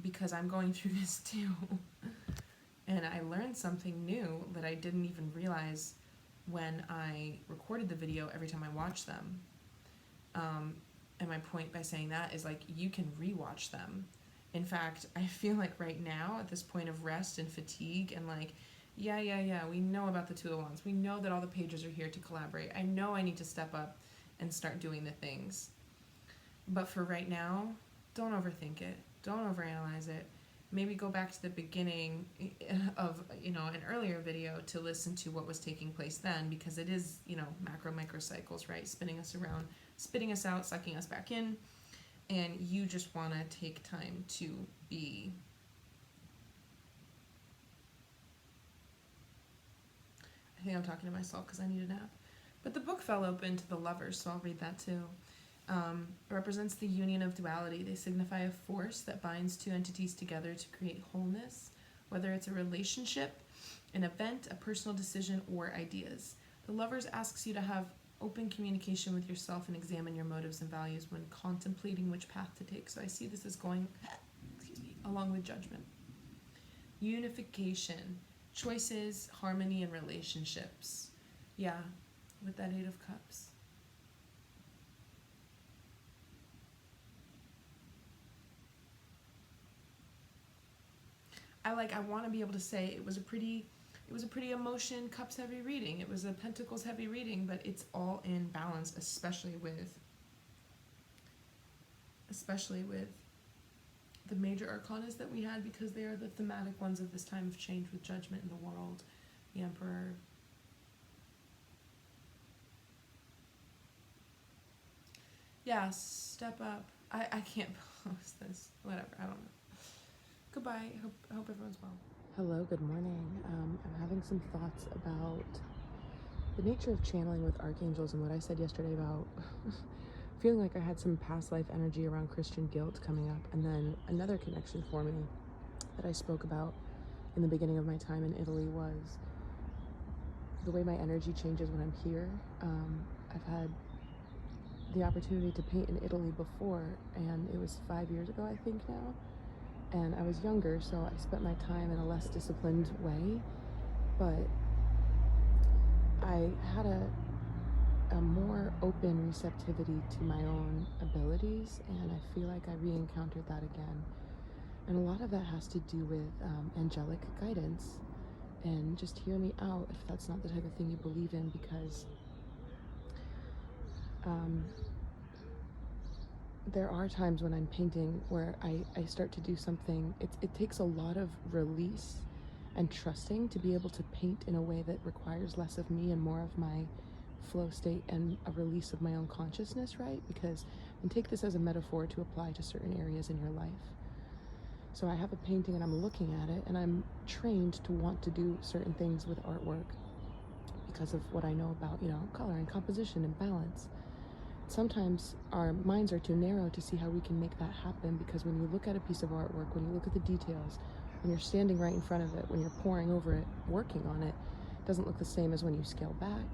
Speaker 1: because I'm going through this too. And I learned something new that I didn't even realize when I recorded the video every time I watched them. And my point by saying that is, like, you can rewatch them. In fact, I feel like right now, at this point of rest and fatigue, and like, yeah, we know about the Two of Wands. We know that all the pages are here to collaborate. I know I need to step up and start doing the things. But for right now, don't overthink it. Don't overanalyze it. Maybe go back to the beginning of, you know, an earlier video to listen to what was taking place then, because it is, you know, macro micro cycles, right? Spinning us around, spitting us out, sucking us back in. And you just want to take time to be I think I'm talking to myself because I need a nap. But the book fell open to the Lovers, so I'll read that too. It represents the union of duality. They signify a force that binds two entities together to create wholeness, whether it's a relationship, an event, a personal decision, or ideas. The Lovers asks you to have open communication with yourself and examine your motives and values when contemplating which path to take. So I see this as going, along with judgment. Unification, choices, harmony, and relationships. Yeah, with that Eight of Cups. I want to be able to say it was a pretty emotion, cups heavy reading. It was a pentacles heavy reading, but it's all in balance, especially with the major arcanas that we had, because they are the thematic ones of this time of change with judgment in the world, the Emperor. Yeah, step up. I can't post this. Whatever, I don't know. Goodbye. Hope everyone's well. Hello, good morning. I'm having some thoughts about the nature of channeling with archangels and what I said yesterday about feeling like I had some past life energy around Christian guilt coming up, and then another connection for me that I spoke about in the beginning of my time in Italy was the way my energy changes when I'm here. I've had the opportunity to paint in Italy before, and it was 5 years ago, I think now,
Speaker 2: and I was younger, so I spent my time in a less disciplined way, but I had a more open receptivity to my own abilities, and I feel like I re-encountered that again. And a lot of that has to do with angelic guidance. And just hear me out if that's not the type of thing you believe in, because there are times when I'm painting where I start to do something. It takes a lot of release and trusting to be able to paint in a way that requires less of me and more of my flow state and a release of my own consciousness, right? Because, and take this as a metaphor to apply to certain areas in your life. So I have a painting and I'm looking at it, and I'm trained to want to do certain things with artwork because of what I know about, color and composition and balance. Sometimes our minds are too narrow to see how we can make that happen, because when you look at a piece of artwork, when you look at the details, when you're standing right in front of it, when you're poring over it, working on it, it doesn't look the same as when you scale back.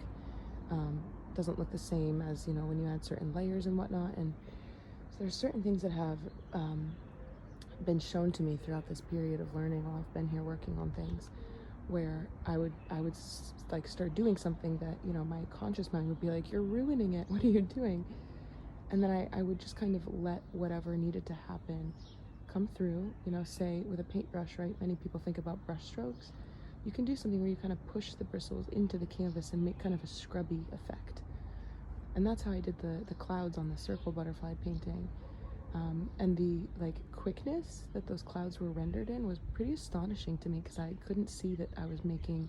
Speaker 2: Doesn't look the same as, when you add certain layers and whatnot. And so there's certain things that have been shown to me throughout this period of learning while I've been here working on things, where I would like start doing something that, my conscious mind would be like, you're ruining it, what are you doing? And then I would just kind of let whatever needed to happen come through, say with a paintbrush, right? Many people think about brush strokes. You can do something where you kind of push the bristles into the canvas and make kind of a scrubby effect. And that's how I did the clouds on the circle butterfly painting. And the quickness that those clouds were rendered in was pretty astonishing to me, because I couldn't see that I was making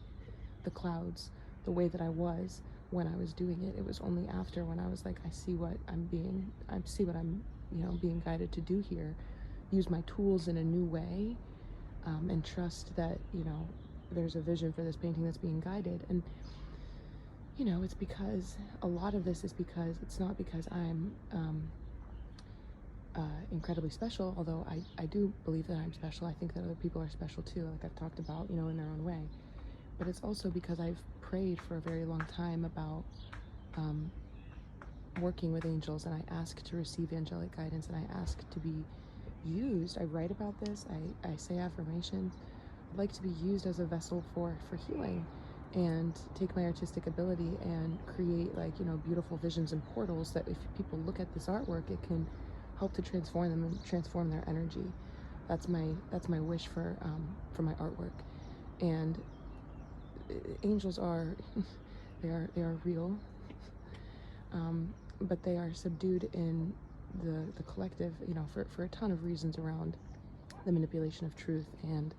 Speaker 2: the clouds the way that I was when I was doing it. It was only after, when I was like, I see what I'm being guided to do here. Use my tools in a new way, and trust that, there's a vision for this painting that's being guided. And, it's because a lot of this is because it's not because I'm incredibly special, although I do believe that I'm special. I think that other people are special too, like I've talked about, in their own way. But it's also because I've prayed for a very long time about working with angels, and I ask to receive angelic guidance, and I ask to be used. I write about this, I say affirmations. I'd like to be used as a vessel for healing, and take my artistic ability and create beautiful visions and portals that if people look at this artwork, it can help to transform them and transform their energy. That's my wish for my artwork. And angels are they are real, but they are subdued in the collective, for a ton of reasons around the manipulation of truth and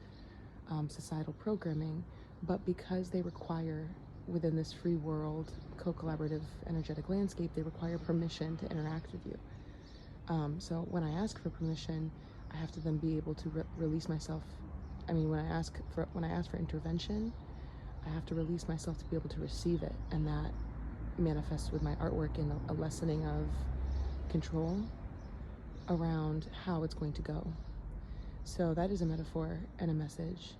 Speaker 2: societal programming. But because they require, within this free world, co-collaborative energetic landscape, they require permission to interact with you. So when I ask for permission, I have to then be able to release myself. I mean, when I ask for intervention, I have to release myself to be able to receive it, and that manifests with my artwork in a lessening of control around how it's going to go. So that is a metaphor and a message.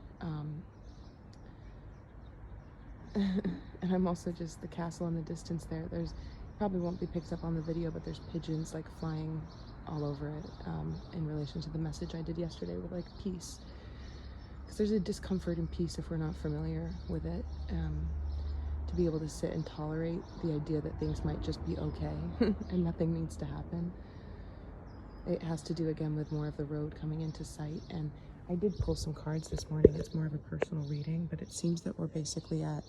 Speaker 2: And I'm also just the castle in the distance there. There's probably won't be picked up on the video, but there's pigeons flying all over it, in relation to the message I did yesterday with peace. Because there's a discomfort in peace if we're not familiar with it. To be able to sit and tolerate the idea that things might just be okay and nothing needs to happen. It has to do again with more of the road coming into sight. And I did pull some cards this morning. It's more of a personal reading, but it seems that we're basically at,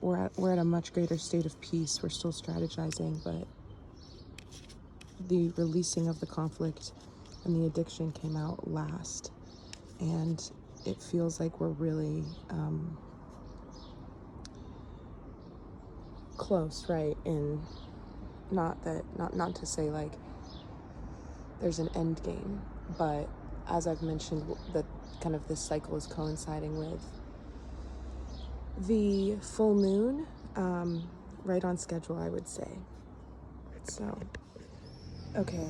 Speaker 2: we're at a much greater state of peace. We're still strategizing, but the releasing of the conflict and the addiction came out last. And it feels like we're really close, right? And not to say there's an end game, but as I've mentioned, that kind of this cycle is coinciding with the full moon, right on schedule, I would say. So, okay,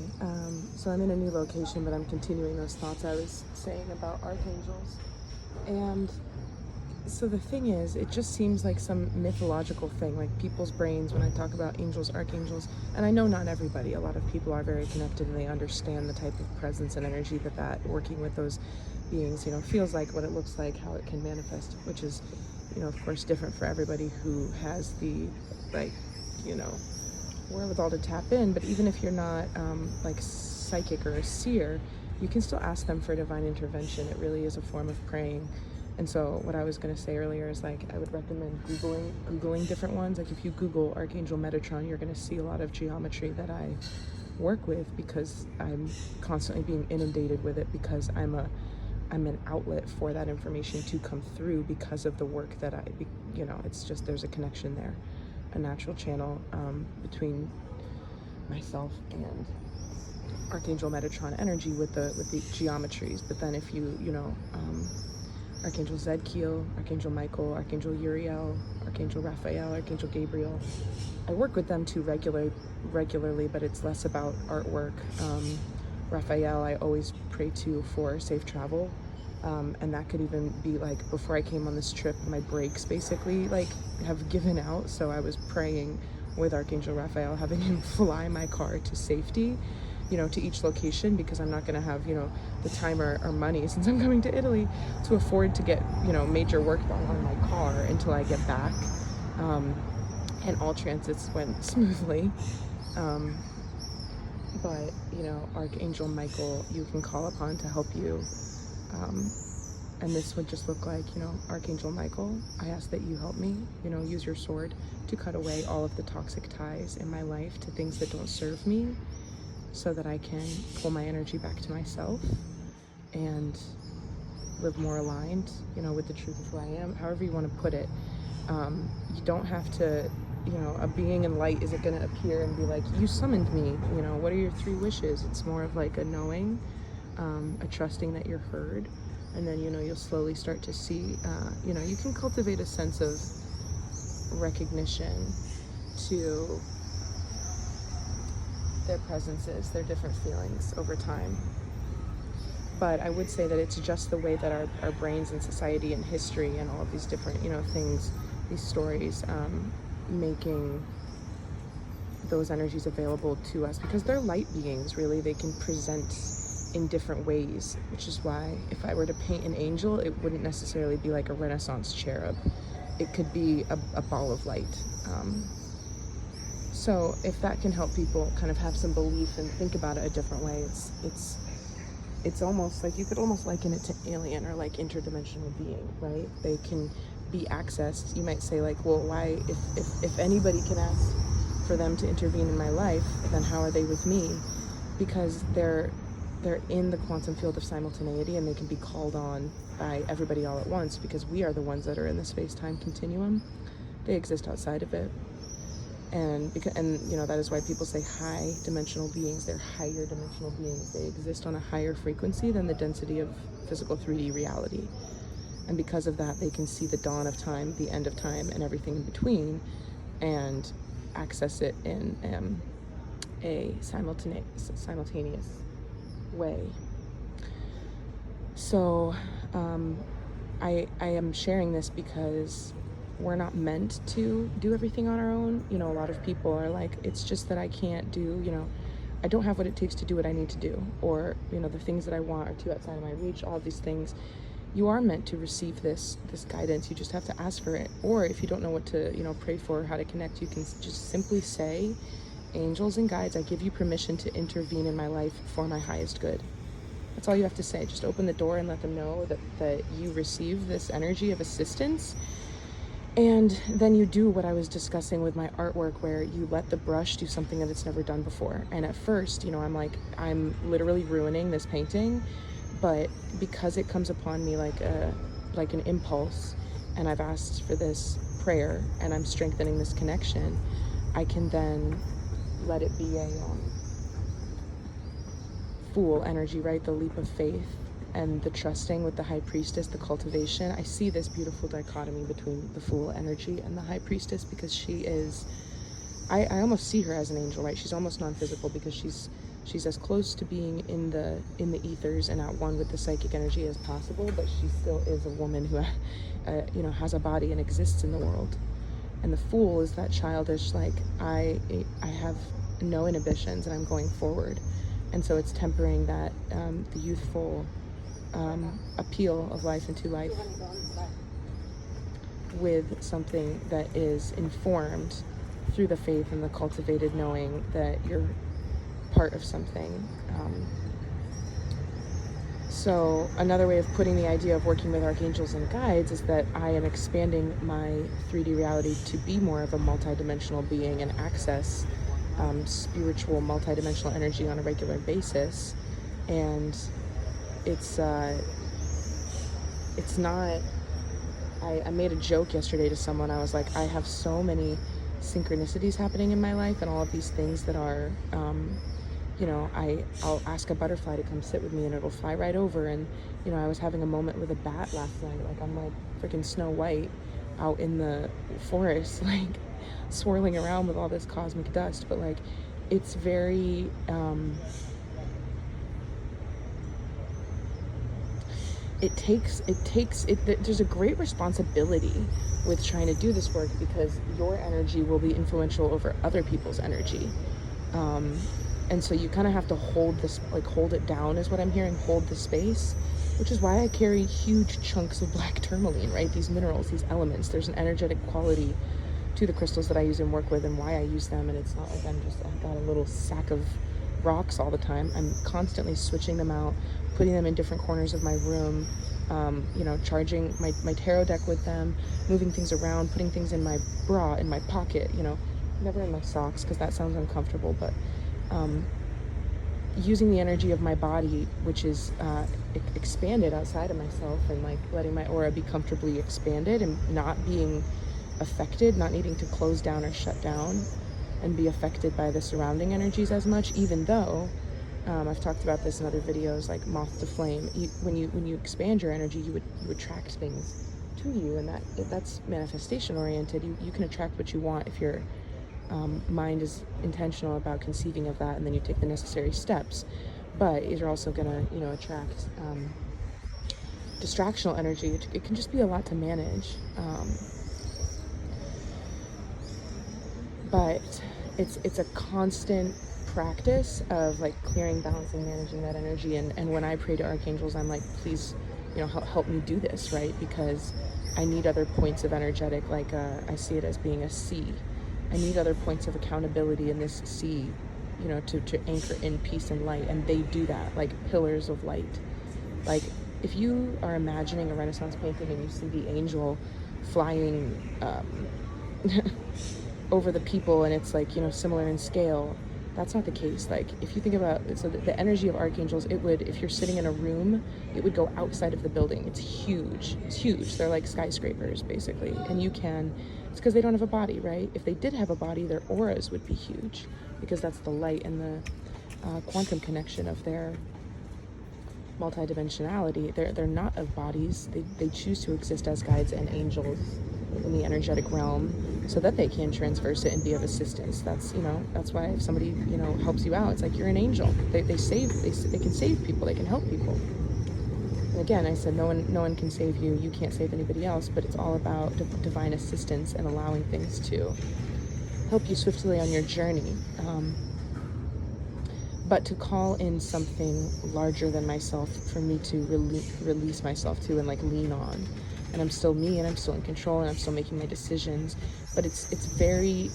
Speaker 2: so I'm in a new location, but I'm continuing those thoughts I was saying about archangels. And So the thing is, it just seems like some mythological thing, like people's brains when I talk about angels, archangels, and I know not everybody, a lot of people are very connected and they understand the type of presence and energy that working with those beings, feels like, what it looks like, how it can manifest, which is, of course, different for everybody who has the, like, wherewithal to tap in. But even if you're not like psychic or a seer, you can still ask them for divine intervention. It really is a form of praying. And so what I was going to say earlier is, like, I would recommend googling different ones. Like, if you Google Archangel Metatron, you're going to see a lot of geometry that I work with, because I'm constantly being inundated with it, because I'm an outlet for that information to come through because of the work that it's just, there's a connection there, a natural channel between myself and Archangel Metatron energy with the geometries. But then if you Archangel Zedkiel, Archangel Michael, Archangel Uriel, Archangel Raphael, Archangel Gabriel, I work with them too regularly, but it's less about artwork. Raphael, I always pray to for safe travel. And that could even be, like, before I came on this trip, my brakes basically, like, have given out. So I was praying with Archangel Raphael, having him fly my car to safety, to each location, because I'm not going to have, the time or money, since I'm coming to Italy, to afford to get, major work done on my car until I get back. And all transits went smoothly. But, Archangel Michael, you can call upon to help you. And this would just look like, Archangel Michael, I ask that you help me, use your sword to cut away all of the toxic ties in my life to things that don't serve me, so that I can pull my energy back to myself and live more aligned, with the truth of who I am, however you want to put it. You don't have to, a being in light isn't going to appear and be like, you summoned me, what are your 3 wishes? It's more of like a knowing, a trusting that you're heard. And then, you'll slowly start to see, you can cultivate a sense of recognition to their presences, their different feelings over time. But I would say that it's just the way that our brains and society and history and all of these different, things, these stories, making those energies available to us, because they're light beings, really. They can present in different ways, which is why if I were to paint an angel, it wouldn't necessarily be like a Renaissance cherub. It could be a ball of light. So if that can help people kind of have some belief and think about it a different way, it's almost like, you could almost liken it to alien or like interdimensional being, right? They can be accessed. You might say, like, well, why, if anybody can ask for them to intervene in my life, then how are they with me? Because they're in the quantum field of simultaneity, and they can be called on by everybody all at once, because we are the ones that are in the space-time continuum. They exist outside of it. And that is why people say high dimensional beings. They're higher dimensional beings. They exist on a higher frequency than the density of physical 3D reality. And because of that, they can see the dawn of time, the end of time, and everything in between, and access it in a simultaneous way. So I am sharing this because we're not meant to do everything on our own. A lot of people are like, it's just that I can't do, I don't have what it takes to do what I need to do, or the things that I want are too outside of my reach. All of these things, you are meant to receive this guidance. You just have to ask for it. Or if you don't know what to pray for, or how to connect, you can just simply say, angels and guides, I give you permission to intervene in my life for my highest good. That's all you have to say. Just open the door and let them know that you receive this energy of assistance. And then you do what I was discussing with my artwork, where you let the brush do something that it's never done before. And at first, I'm like, I'm literally ruining this painting, but because it comes upon me like an impulse, and I've asked for this prayer, and I'm strengthening this connection, I can then let it be a Fool energy, right? The leap of faith and the trusting with the High Priestess, the cultivation. I see this beautiful dichotomy between the Fool energy and the High Priestess, because she is, I almost see her as an angel, right? She's almost non-physical, because she's she's as close to being in the ethers and at one with the psychic energy as possible, but she still is a woman who has a body and exists in the world. And the Fool is that childish, like, I have no inhibitions and I'm going forward. And so it's tempering that the youthful appeal of life into life with something that is informed through the faith and the cultivated knowing that you're part of something. So another way of putting the idea of working with archangels and guides is that I am expanding my 3D reality to be more of a multidimensional being and access spiritual multidimensional energy on a regular basis. And it's not, I made a joke yesterday to someone. I was like, I have so many synchronicities happening in my life and all of these things that are I'll ask a butterfly to come sit with me and it'll fly right over. And I was having a moment with a bat last night. Like, I'm like freaking Snow White out in the forest, like swirling around with all this cosmic dust. But like, it's very there's a great responsibility with trying to do this work, because your energy will be influential over other people's energy. And so you kind of have to hold it down, is what I'm hearing, hold the space, which is why I carry huge chunks of black tourmaline, right? These minerals, these elements, there's an energetic quality to the crystals that I use and work with, and why I use them. And it's not like I've got a little sack of rocks all the time. I'm constantly switching them out, putting them in different corners of my room, charging my tarot deck with them, moving things around, putting things in my bra, in my pocket, never in my socks because that sounds uncomfortable, but using the energy of my body, which is expanded outside of myself, and like letting my aura be comfortably expanded and not being affected, not needing to close down or shut down and be affected by the surrounding energies as much, even though I've talked about this in other videos, like moth to flame. When you expand your energy, you attract things to you, and that's manifestation oriented. You can attract what you want if your mind is intentional about conceiving of that, and then you take the necessary steps. But you're also gonna attract distractional energy. It can just be a lot to manage, but it's a constant practice of like clearing, balancing, managing that energy. And when I pray to archangels, I'm like, please, help me do this, right? Because I need other points of energetic, like I see it as being a sea. I need other points of accountability in this sea, to anchor in peace and light. And they do that, like pillars of light. Like, if you are imagining a Renaissance painting and you see the angel flying over the people, and it's like, similar in scale, that's not the case. Like, if you think about it, so the energy of archangels, it would, if you're sitting in a room, it would go outside of the building. It's huge. They're like skyscrapers, basically. And it's because they don't have a body, right? If they did have a body, their auras would be huge, because that's the light and the quantum connection of their multidimensionality. They're not of bodies. They choose to exist as guides and angels in the energetic realm, so that they can transverse it and be of assistance. That's why if somebody helps you out, it's like you're an angel. They can save people. They can help people. And again, I said no one can save you. You can't save anybody else. But it's all about divine assistance and allowing things to help you swiftly on your journey. But to call in something larger than myself for me to release myself to and like lean on. And I'm still me, and I'm still in control, and I'm still making my decisions. But it's very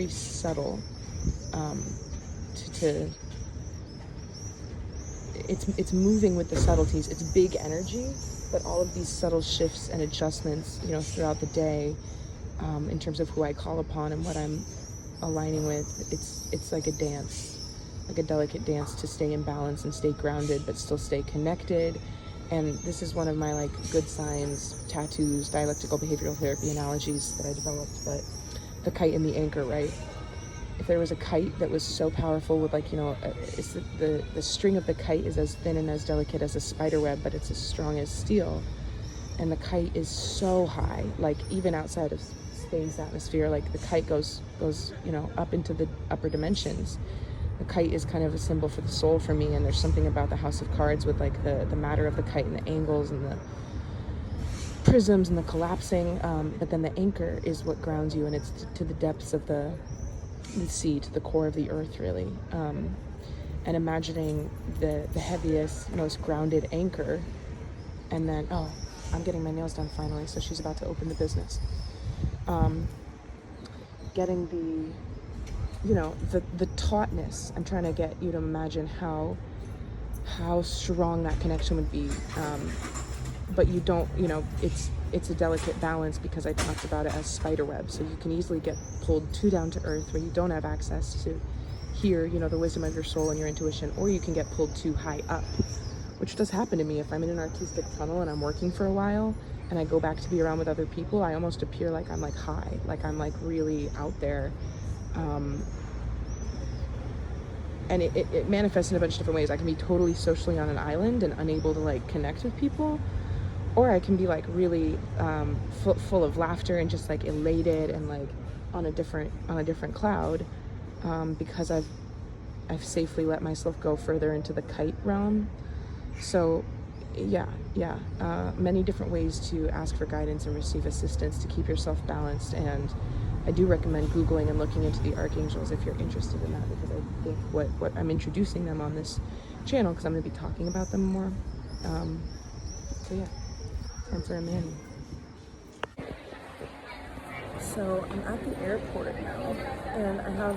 Speaker 2: subtle. It's moving with the subtleties. It's big energy, but all of these subtle shifts and adjustments, throughout the day, in terms of who I call upon and what I'm aligning with. It's like a dance, like a delicate dance to stay in balance and stay grounded, but still stay connected. And this is one of my like good signs, tattoos, dialectical behavioral therapy analogies that I developed. But the kite and the anchor, right? If there was a kite that was so powerful with like, it's the string of the kite is as thin and as delicate as a spider web, but it's as strong as steel. And the kite is so high, like even outside of space atmosphere, like the kite goes, up into the upper dimensions. a kite is kind of a symbol for the soul for me, and there's something about the House of Cards with like the matter of the kite and the angles and the prisms and the collapsing, but then the anchor is what grounds you, and it's to the depths of the sea, to the core of the earth, really. And imagining the heaviest, most grounded anchor, and then, oh, I'm getting my nails done finally, so she's about to open the business. Getting the tautness. I'm trying to get you to imagine how strong that connection would be. But you don't, it's a delicate balance, because I talked about it as spider web. So you can easily get pulled too down to earth where you don't have access to hear, the wisdom of your soul and your intuition, or you can get pulled too high up, which does happen to me. If I'm in an artistic tunnel and I'm working for a while and I go back to be around with other people, I almost appear like I'm like high, like I'm like really out there. And it manifests in a bunch of different ways. I can be totally socially on an island and unable to like connect with people, or I can be like really full of laughter and just like elated and like on a different cloud, because I've safely let myself go further into the kite realm. So yeah, many different ways to ask for guidance and receive assistance to keep yourself balanced. And I do recommend Googling and looking into the archangels if you're interested in that, because I think what I'm introducing them on this channel, because I'm going to be talking about them more. So yeah, time for a Manny. So I'm at the airport now, and I have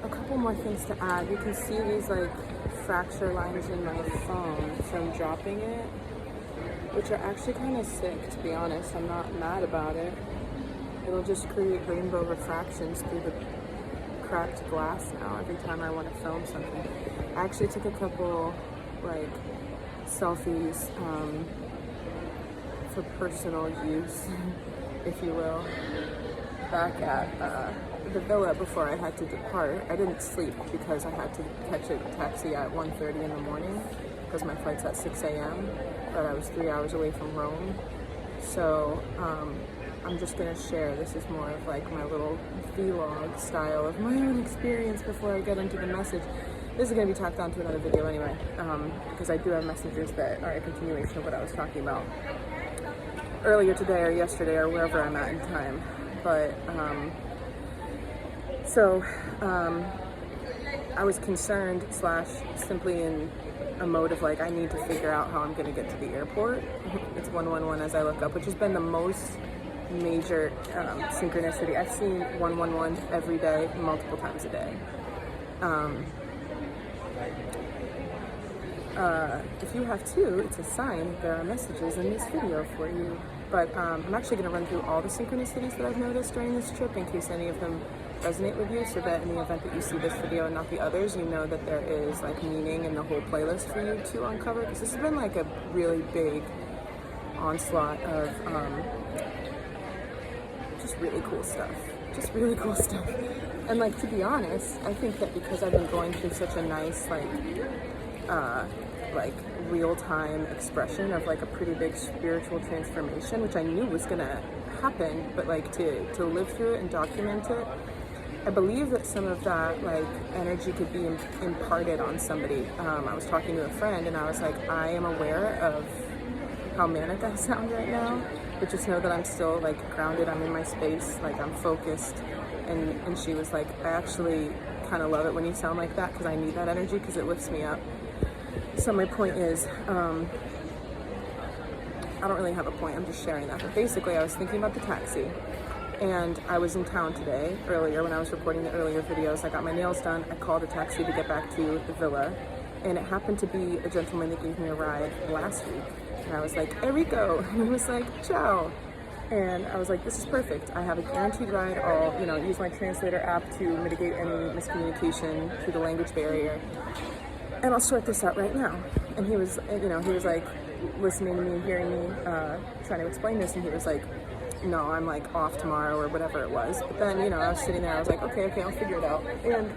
Speaker 2: a couple more things to add. You can see these like fracture lines in my phone from dropping it, which are actually kind of sick, to be honest. I'm not mad about it. It'll just create rainbow refractions through the cracked glass now every time I want to film something. I actually took a couple like selfies for personal use, if you will, back at the villa before I had to depart. I didn't sleep because I had to catch a taxi at 1:30 in the morning because my flight's at 6 a.m., but I was 3 hours away from Rome. So I'm just gonna share, this is more of like my little vlog style of my own experience before I get into the message. This is gonna be tacked onto another video anyway, because I do have messages that are a continuation of what I was talking about earlier today or yesterday or wherever I'm at in time. But I was concerned / simply in a mode of like, I need to figure out how I'm gonna get to the airport. It's 111 as I look up, which has been the most major synchronicity. I've seen 111 every day, multiple times a day. If you have too, it's a sign there are messages in this video for you. But I'm actually going to run through all the synchronicities that I've noticed during this trip in case any of them resonate with you, so that in the event that you see this video and not the others, you know that there is like meaning in the whole playlist for you to uncover, because this has been like a really big onslaught of just really cool stuff. And like, to be honest, I think that because I've been going through such a nice like real-time expression of like a pretty big spiritual transformation, which I knew was gonna happen, but like to live through it and document it, I believe that some of that like energy could be imparted on somebody. I was talking to a friend and I was like, I am aware of how manic I sound right now, but just know that I'm still like grounded, I'm in my space, like I'm focused. And she was like, I actually kind of love it when you sound like that, because I need that energy, because it lifts me up. So my point is, I don't really have a point, I'm just sharing that. But basically, I was thinking about the taxi, and I was in town today, earlier, when I was recording the earlier videos. I got my nails done, I called a taxi to get back to the villa, and it happened to be a gentleman that gave me a ride last week. And I was like, Enrico, and he was like, ciao. And I was like, this is perfect. I have a guaranteed ride. I'll, use my translator app to mitigate any miscommunication through the language barrier. And I'll sort this out right now. And he was like listening to me, hearing me, trying to explain this. And he was like, no, I'm like off tomorrow or whatever it was. But then, I was sitting there, I was like, okay, I'll figure it out. And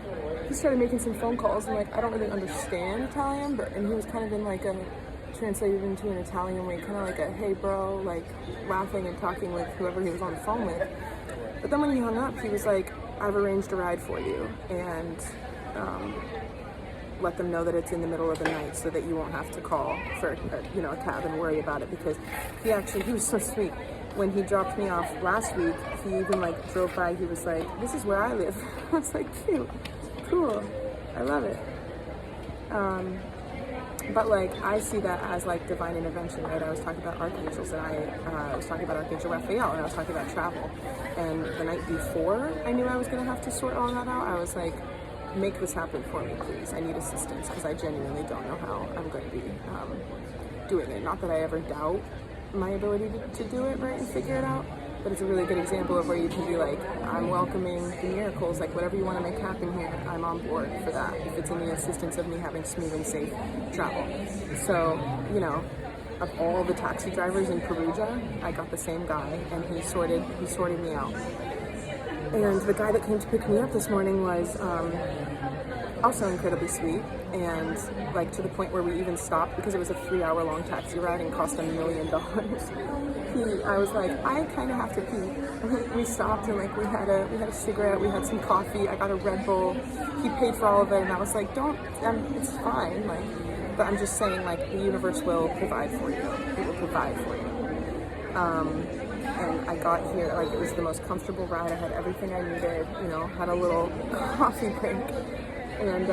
Speaker 2: he started making some phone calls, and like, I don't really understand Italian, and he was kind of in like a, translated into an Italian way, kind of like a, hey bro, like laughing and talking with whoever he was on the phone with. But then when he hung up, he was like, I've arranged a ride for you. And let them know that it's in the middle of the night so that you won't have to call for a cab and worry about it, because he was so sweet. When he dropped me off last week, he even like drove by, he was like, this is where I live. I was like, cute, cool, I love it. But like, I see that as like divine intervention, right? I was talking about archangels, and I was talking about Archangel Raphael, and I was talking about travel. And the night before I knew I was gonna have to sort all that out, I was like, make this happen for me, please. I need assistance, because I genuinely don't know how I'm going to be doing it. Not that I ever doubt my ability to do it, right, and figure it out, but it's a really good example of where you can be like, I'm welcoming the miracles, like whatever you want to make happen here, I'm on board for that, if it's in the assistance of me having smooth and safe travel. So, of all the taxi drivers in Perugia, I got the same guy, and he sorted me out. And the guy that came to pick me up this morning was also incredibly sweet, and like to the point where we even stopped, because it was a 3-hour-long taxi ride and cost $1 million. I was like, I kind of have to pee. We stopped, and like we had a cigarette, we had some coffee, I got a Red Bull. He paid for all of it, and I was like, it's fine, like, but I'm just saying, like, the universe will provide for you. It will provide for you. And I got here, like, it was the most comfortable ride. I had everything I needed, had a little coffee break. And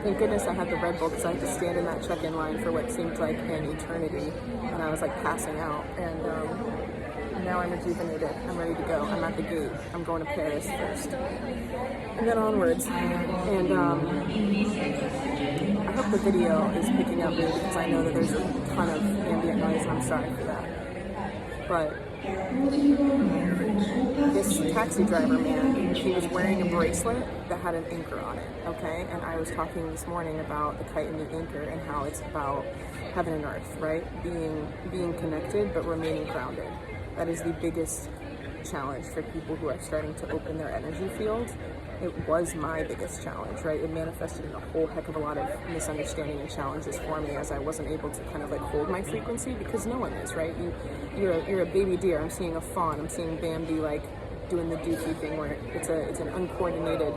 Speaker 2: thank goodness I had the Red Bull, because I had to stand in that check-in line for what seemed like an eternity. And I was like passing out. And now I'm rejuvenated. I'm ready to go. I'm at the gate. I'm going to Paris first. And then onwards. And I hope the video is picking up really, because I know that there's a ton of ambient noise, and I'm sorry for that. But this taxi driver, man, he was wearing a bracelet that had an anchor on it, okay? And I was talking this morning about the kite and the anchor, and how it's about heaven and earth, right? Being connected, but remaining grounded. That is the biggest challenge for people who are starting to open their energy field. It was my biggest challenge, right? It manifested in a whole heck of a lot of misunderstanding and challenges for me, as I wasn't able to kind of like hold my frequency, because no one is, right? You're a baby deer. I'm seeing a fawn. I'm seeing Bambi like doing the dookie thing, where it's an uncoordinated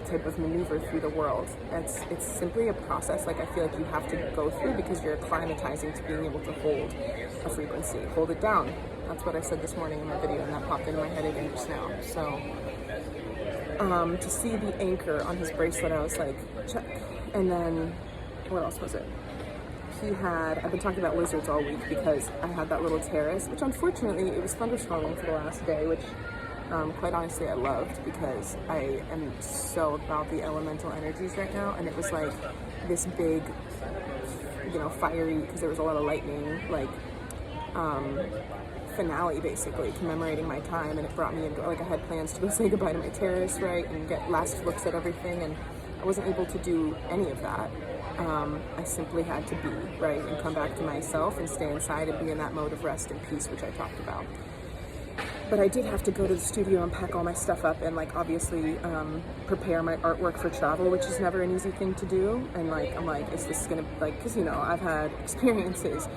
Speaker 2: type of maneuver through the world. It's simply a process, like I feel like you have to go through, because you're acclimatizing to being able to hold a frequency, hold it down. That's what I said this morning in my video, and that popped into my head again just now. So to see the anchor on his bracelet, I was like, check. And then what else was it? I've been talking about lizards all week, because I had that little terrace, which unfortunately it was thunderstorming for the last day, which quite honestly I loved, because I am so about the elemental energies right now. And it was like this big, fiery, because there was a lot of lightning, like finale basically commemorating my time, and it brought me into, like, I had plans to go say goodbye to my terrace, right, and get last looks at everything, and I wasn't able to do any of that. I simply had to be, right, and come back to myself and stay inside and be in that mode of rest and peace, which I talked about. But I did have to go to the studio and pack all my stuff up, and like obviously prepare my artwork for travel, which is never an easy thing to do. And like, I'm like, is this gonna, like, because I've had experiences.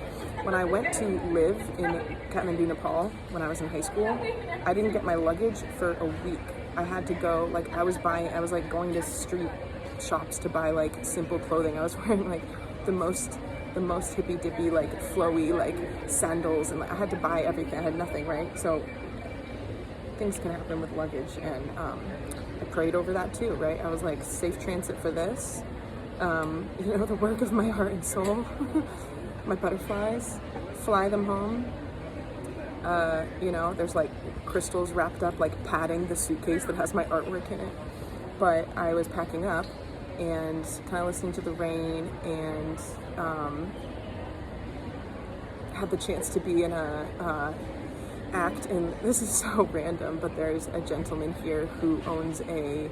Speaker 2: When I went to live in Kathmandu, Nepal, when I was in high school, I didn't get my luggage for a week. I had to go, like, I was like going to street shops to buy like simple clothing. I was wearing like the most hippy dippy, like flowy, like sandals, and like, I had to buy everything. I had nothing, right? So things can happen with luggage, and I prayed over that too, right? I was like, safe transit for this, the work of my heart and soul. My butterflies, fly them home. There's like crystals wrapped up, like padding the suitcase that has my artwork in it. But I was packing up and kind of listening to the rain, and had the chance to be in a act, and this is so random, but there's a gentleman here who owns a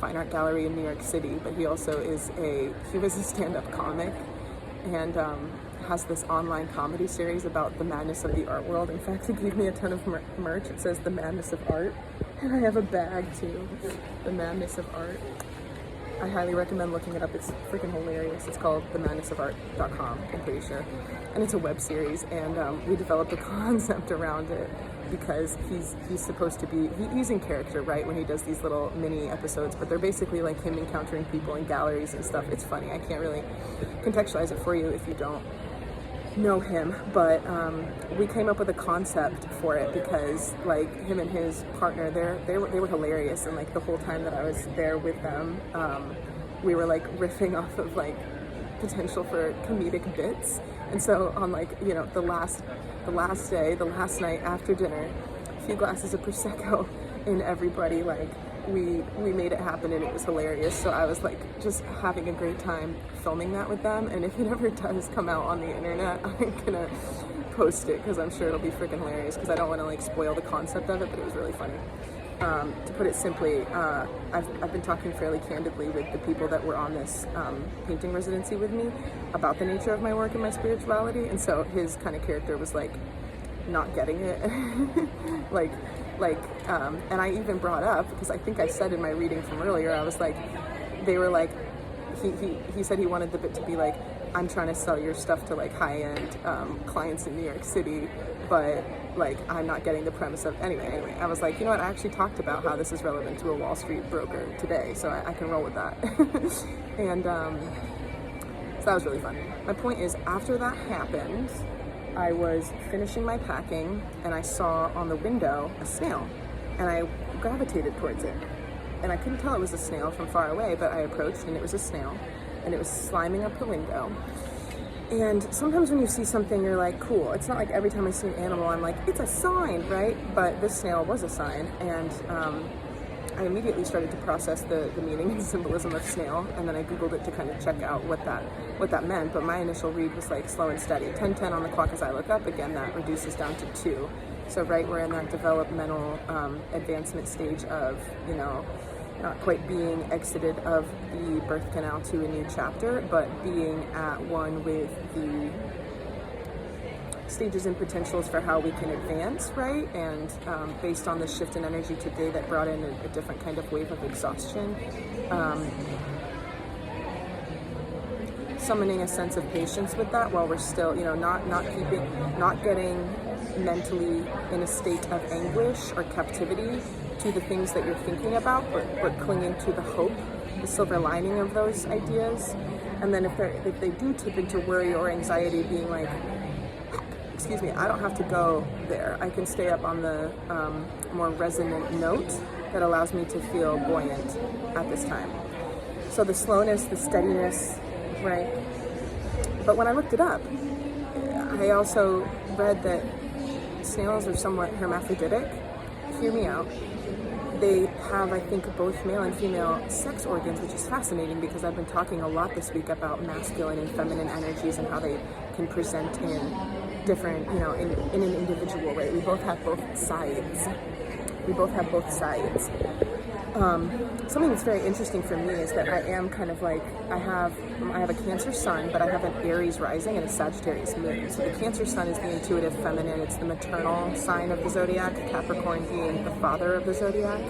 Speaker 2: fine art gallery in New York City, but he also he was a stand-up comic, and has this online comedy series about the madness of the art world. In fact, he gave me a ton of merch. It says The Madness of Art, and I have a bag too. The Madness of Art. I highly recommend looking it up. It's freaking hilarious. It's called themadnessofart.com, I'm pretty sure. And it's a web series, and we developed a concept around it. because he's supposed to be, he's in character, right, when he does these little mini episodes, but they're basically like him encountering people in galleries and stuff. It's funny. I can't really contextualize it for you if you don't know him, but we came up with a concept for it because like him and his partner, they were hilarious, and like the whole time that I was there with them, we were like riffing off of like potential for comedic bits. And so on like, you know, the last night after dinner, a few glasses of Prosecco in everybody, like we made it happen, and it was hilarious. So I was like just having a great time filming that with them, and if it ever does come out on the internet, I'm gonna post it because I'm sure it'll be freaking hilarious, because I don't want to like spoil the concept of it, but it was really funny. To put it simply, I've been talking fairly candidly with the people that were on this painting residency with me about the nature of my work and my spirituality, and so his kind of character was like not getting it. And I even brought up, because I think I said in my reading from earlier, I was like, they were like, he said he wanted the bit to be like, I'm trying to sell your stuff to like high-end clients in New York City, but like I'm not getting the premise of, anyway, I was like, you know what, I actually talked about how this is relevant to a Wall Street broker today, so I can roll with that. And so that was really fun. My point is, after that happened, I was finishing my packing and I saw on the window a snail, and I gravitated towards it, and I couldn't tell it was a snail from far away, but I approached and it was a snail, and it was sliming up the window. And sometimes when you see something, you're like, cool. It's not like every time I see an animal, I'm like, it's a sign, right? But this snail was a sign, and I immediately started to process the meaning and symbolism of snail, and then I Googled it to kind of check out what that meant. But my initial read was like slow and steady. 10:10 on the clock as I look up. Again, that reduces down to 2. So right, we're in that developmental advancement stage of, you know, not quite being exited of the birth canal to a new chapter, but being at one with the stages and potentials for how we can advance, right? And based on the shift in energy today that brought in a different kind of wave of exhaustion, summoning a sense of patience with that while we're still, you know, not getting mentally in a state of anguish or captivity to the things that you're thinking about, but clinging to the hope, the silver lining of those ideas. And then if they do tip into worry or anxiety, being like, excuse me, I don't have to go there. I can stay up on the more resonant note that allows me to feel buoyant at this time. So the slowness, the steadiness, right? But when I looked it up, I also read that snails are somewhat hermaphroditic. Hear me out. They have, I think, both male and female sex organs, which is fascinating because I've been talking a lot this week about masculine and feminine energies and how they can present in different, you know, in an individual way. We both have both sides. Something that's very interesting for me is that I am kind of like, I have a Cancer sun, but I have an Aries rising and a Sagittarius moon. So the Cancer sun is the intuitive feminine. It's the maternal sign of the zodiac, Capricorn being the father of the zodiac.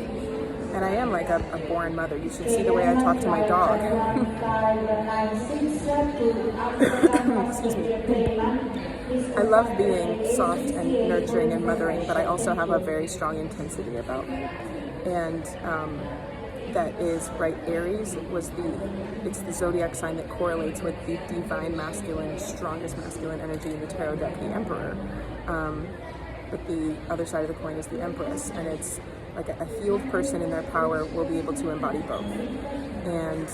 Speaker 2: And I am like a born mother. You should see the way I talk to my dog. Excuse me. I love being soft and nurturing and mothering, but I also have a very strong intensity about me. And that is, right, Aries it's the zodiac sign that correlates with the divine masculine, strongest masculine energy in the tarot deck, the Emperor. But the other side of the coin is the Empress, and it's like a healed person in their power will be able to embody both. And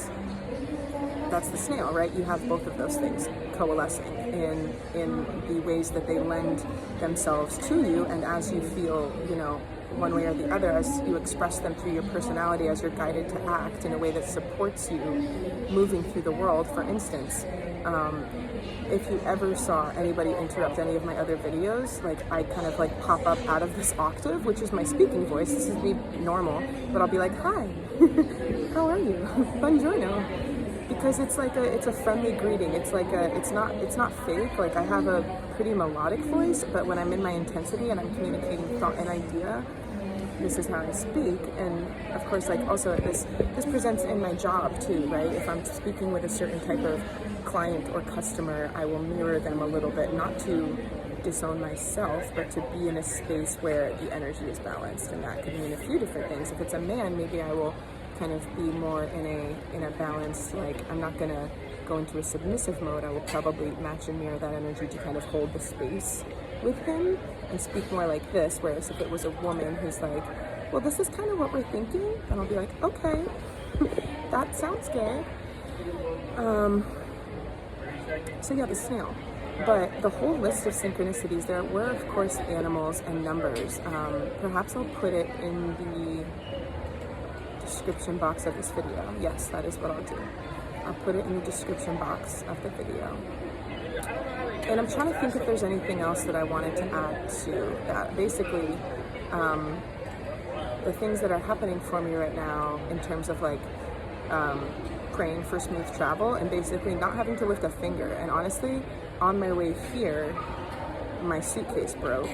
Speaker 2: that's the snail, right? You have both of those things coalescing in the ways that they lend themselves to you, and as you feel, you know, one way or the other, as you express them through your personality, as you're guided to act in a way that supports you moving through the world. For instance, if you ever saw anybody interrupt any of my other videos, like I kind of like pop up out of this octave, which is my speaking voice. This is me normal, but I'll be like, hi, how are you? Buongiorno. Because it's like it's a friendly greeting. It's like it's not fake. Like I have a pretty melodic voice, but when I'm in my intensity and I'm communicating thought and idea, this is how I speak. And of course, like also this presents in my job too, right? If I'm speaking with a certain type of client or customer, I will mirror them a little bit, not to disown myself, but to be in a space where the energy is balanced. And that could mean a few different things. If it's a man, maybe I will kind of be more in a balanced, like, I'm not gonna go into a submissive mode. I will probably match and mirror that energy to kind of hold the space with him and speak more like this. Whereas if it was a woman who's like, well, this is kind of what we're thinking, and I'll be like, okay, that sounds good. So yeah, the snail. But the whole list of synchronicities, there were of course animals and numbers. Perhaps I'll put it in the description box of this video. Yes, that is what I'll do. I'll put it in the description box of the video. And I'm trying to think if there's anything else that I wanted to add to that. Basically, the things that are happening for me right now in terms of like praying for smooth travel and basically not having to lift a finger. And honestly, on my way here, my suitcase broke.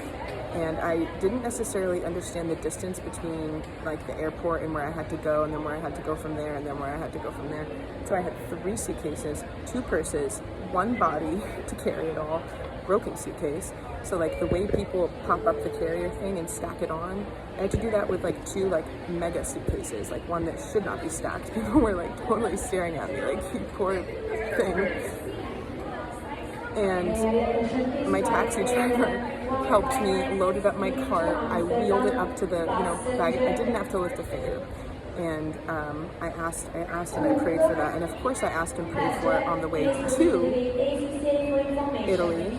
Speaker 2: And I didn't necessarily understand the distance between like the airport and where I had to go, and then where I had to go from there, and then where I had to go from there. So I had 3 suitcases, 2 purses, 1 body to carry it all, broken suitcase. So like the way people pop up the carrier thing and stack it on, I had to do that with like 2 like mega suitcases, like one that should not be stacked. People were like totally staring at me like, you poor thing. And my taxi driver helped me, loaded up my cart. I wheeled it up to the, bag. I didn't have to lift a finger. And I asked and I prayed for that. And of course I asked and prayed for it on the way to Italy,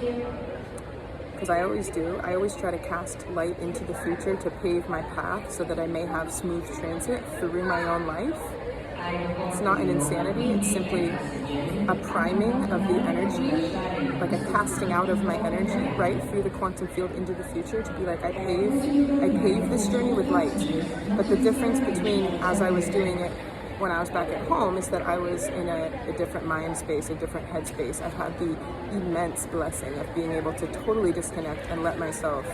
Speaker 2: because I always do. I always try to cast light into the future to pave my path so that I may have smooth transit through my own life. It's not an insanity, it's simply a priming of the energy, like a casting out of my energy right through the quantum field into the future to be like, I pave this journey with light. But the difference between as I was doing it when I was back at home is that I was in a different mind space, a different head space. I've had the immense blessing of being able to totally disconnect and let myself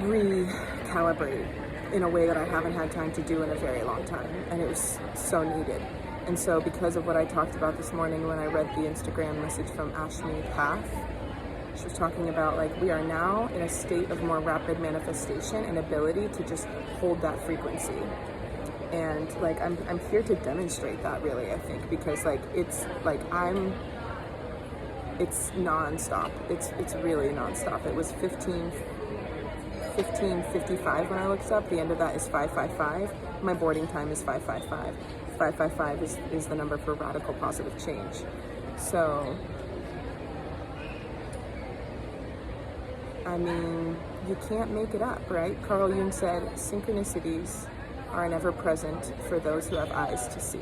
Speaker 2: recalibrate in a way that I haven't had time to do in a very long time, and it was so needed. And so because of what I talked about this morning when I read the Instagram message from Ashmi Path, she was talking about like we are now in a state of more rapid manifestation and ability to just hold that frequency. And like I'm here to demonstrate that, really, I think, because like it's like it's nonstop. It's really nonstop. It was 15:55 when I looked up. The end of that is 5:55. My boarding time is 5:55. 5:55 is the number for radical positive change. So, I mean, you can't make it up, right? Carl Jung said, synchronicities are an ever present for those who have eyes to see.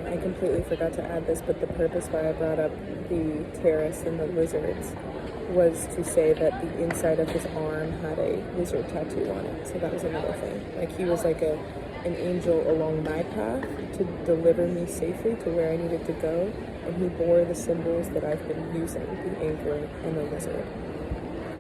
Speaker 2: I completely forgot to add this, but the purpose why I brought up the terrace and the lizards was to say that the inside of his arm had a lizard tattoo on it. So that was another thing. Like he was like an angel along my path to deliver me safely to where I needed to go, and he bore the symbols that I've been using, the anchor and the lizard.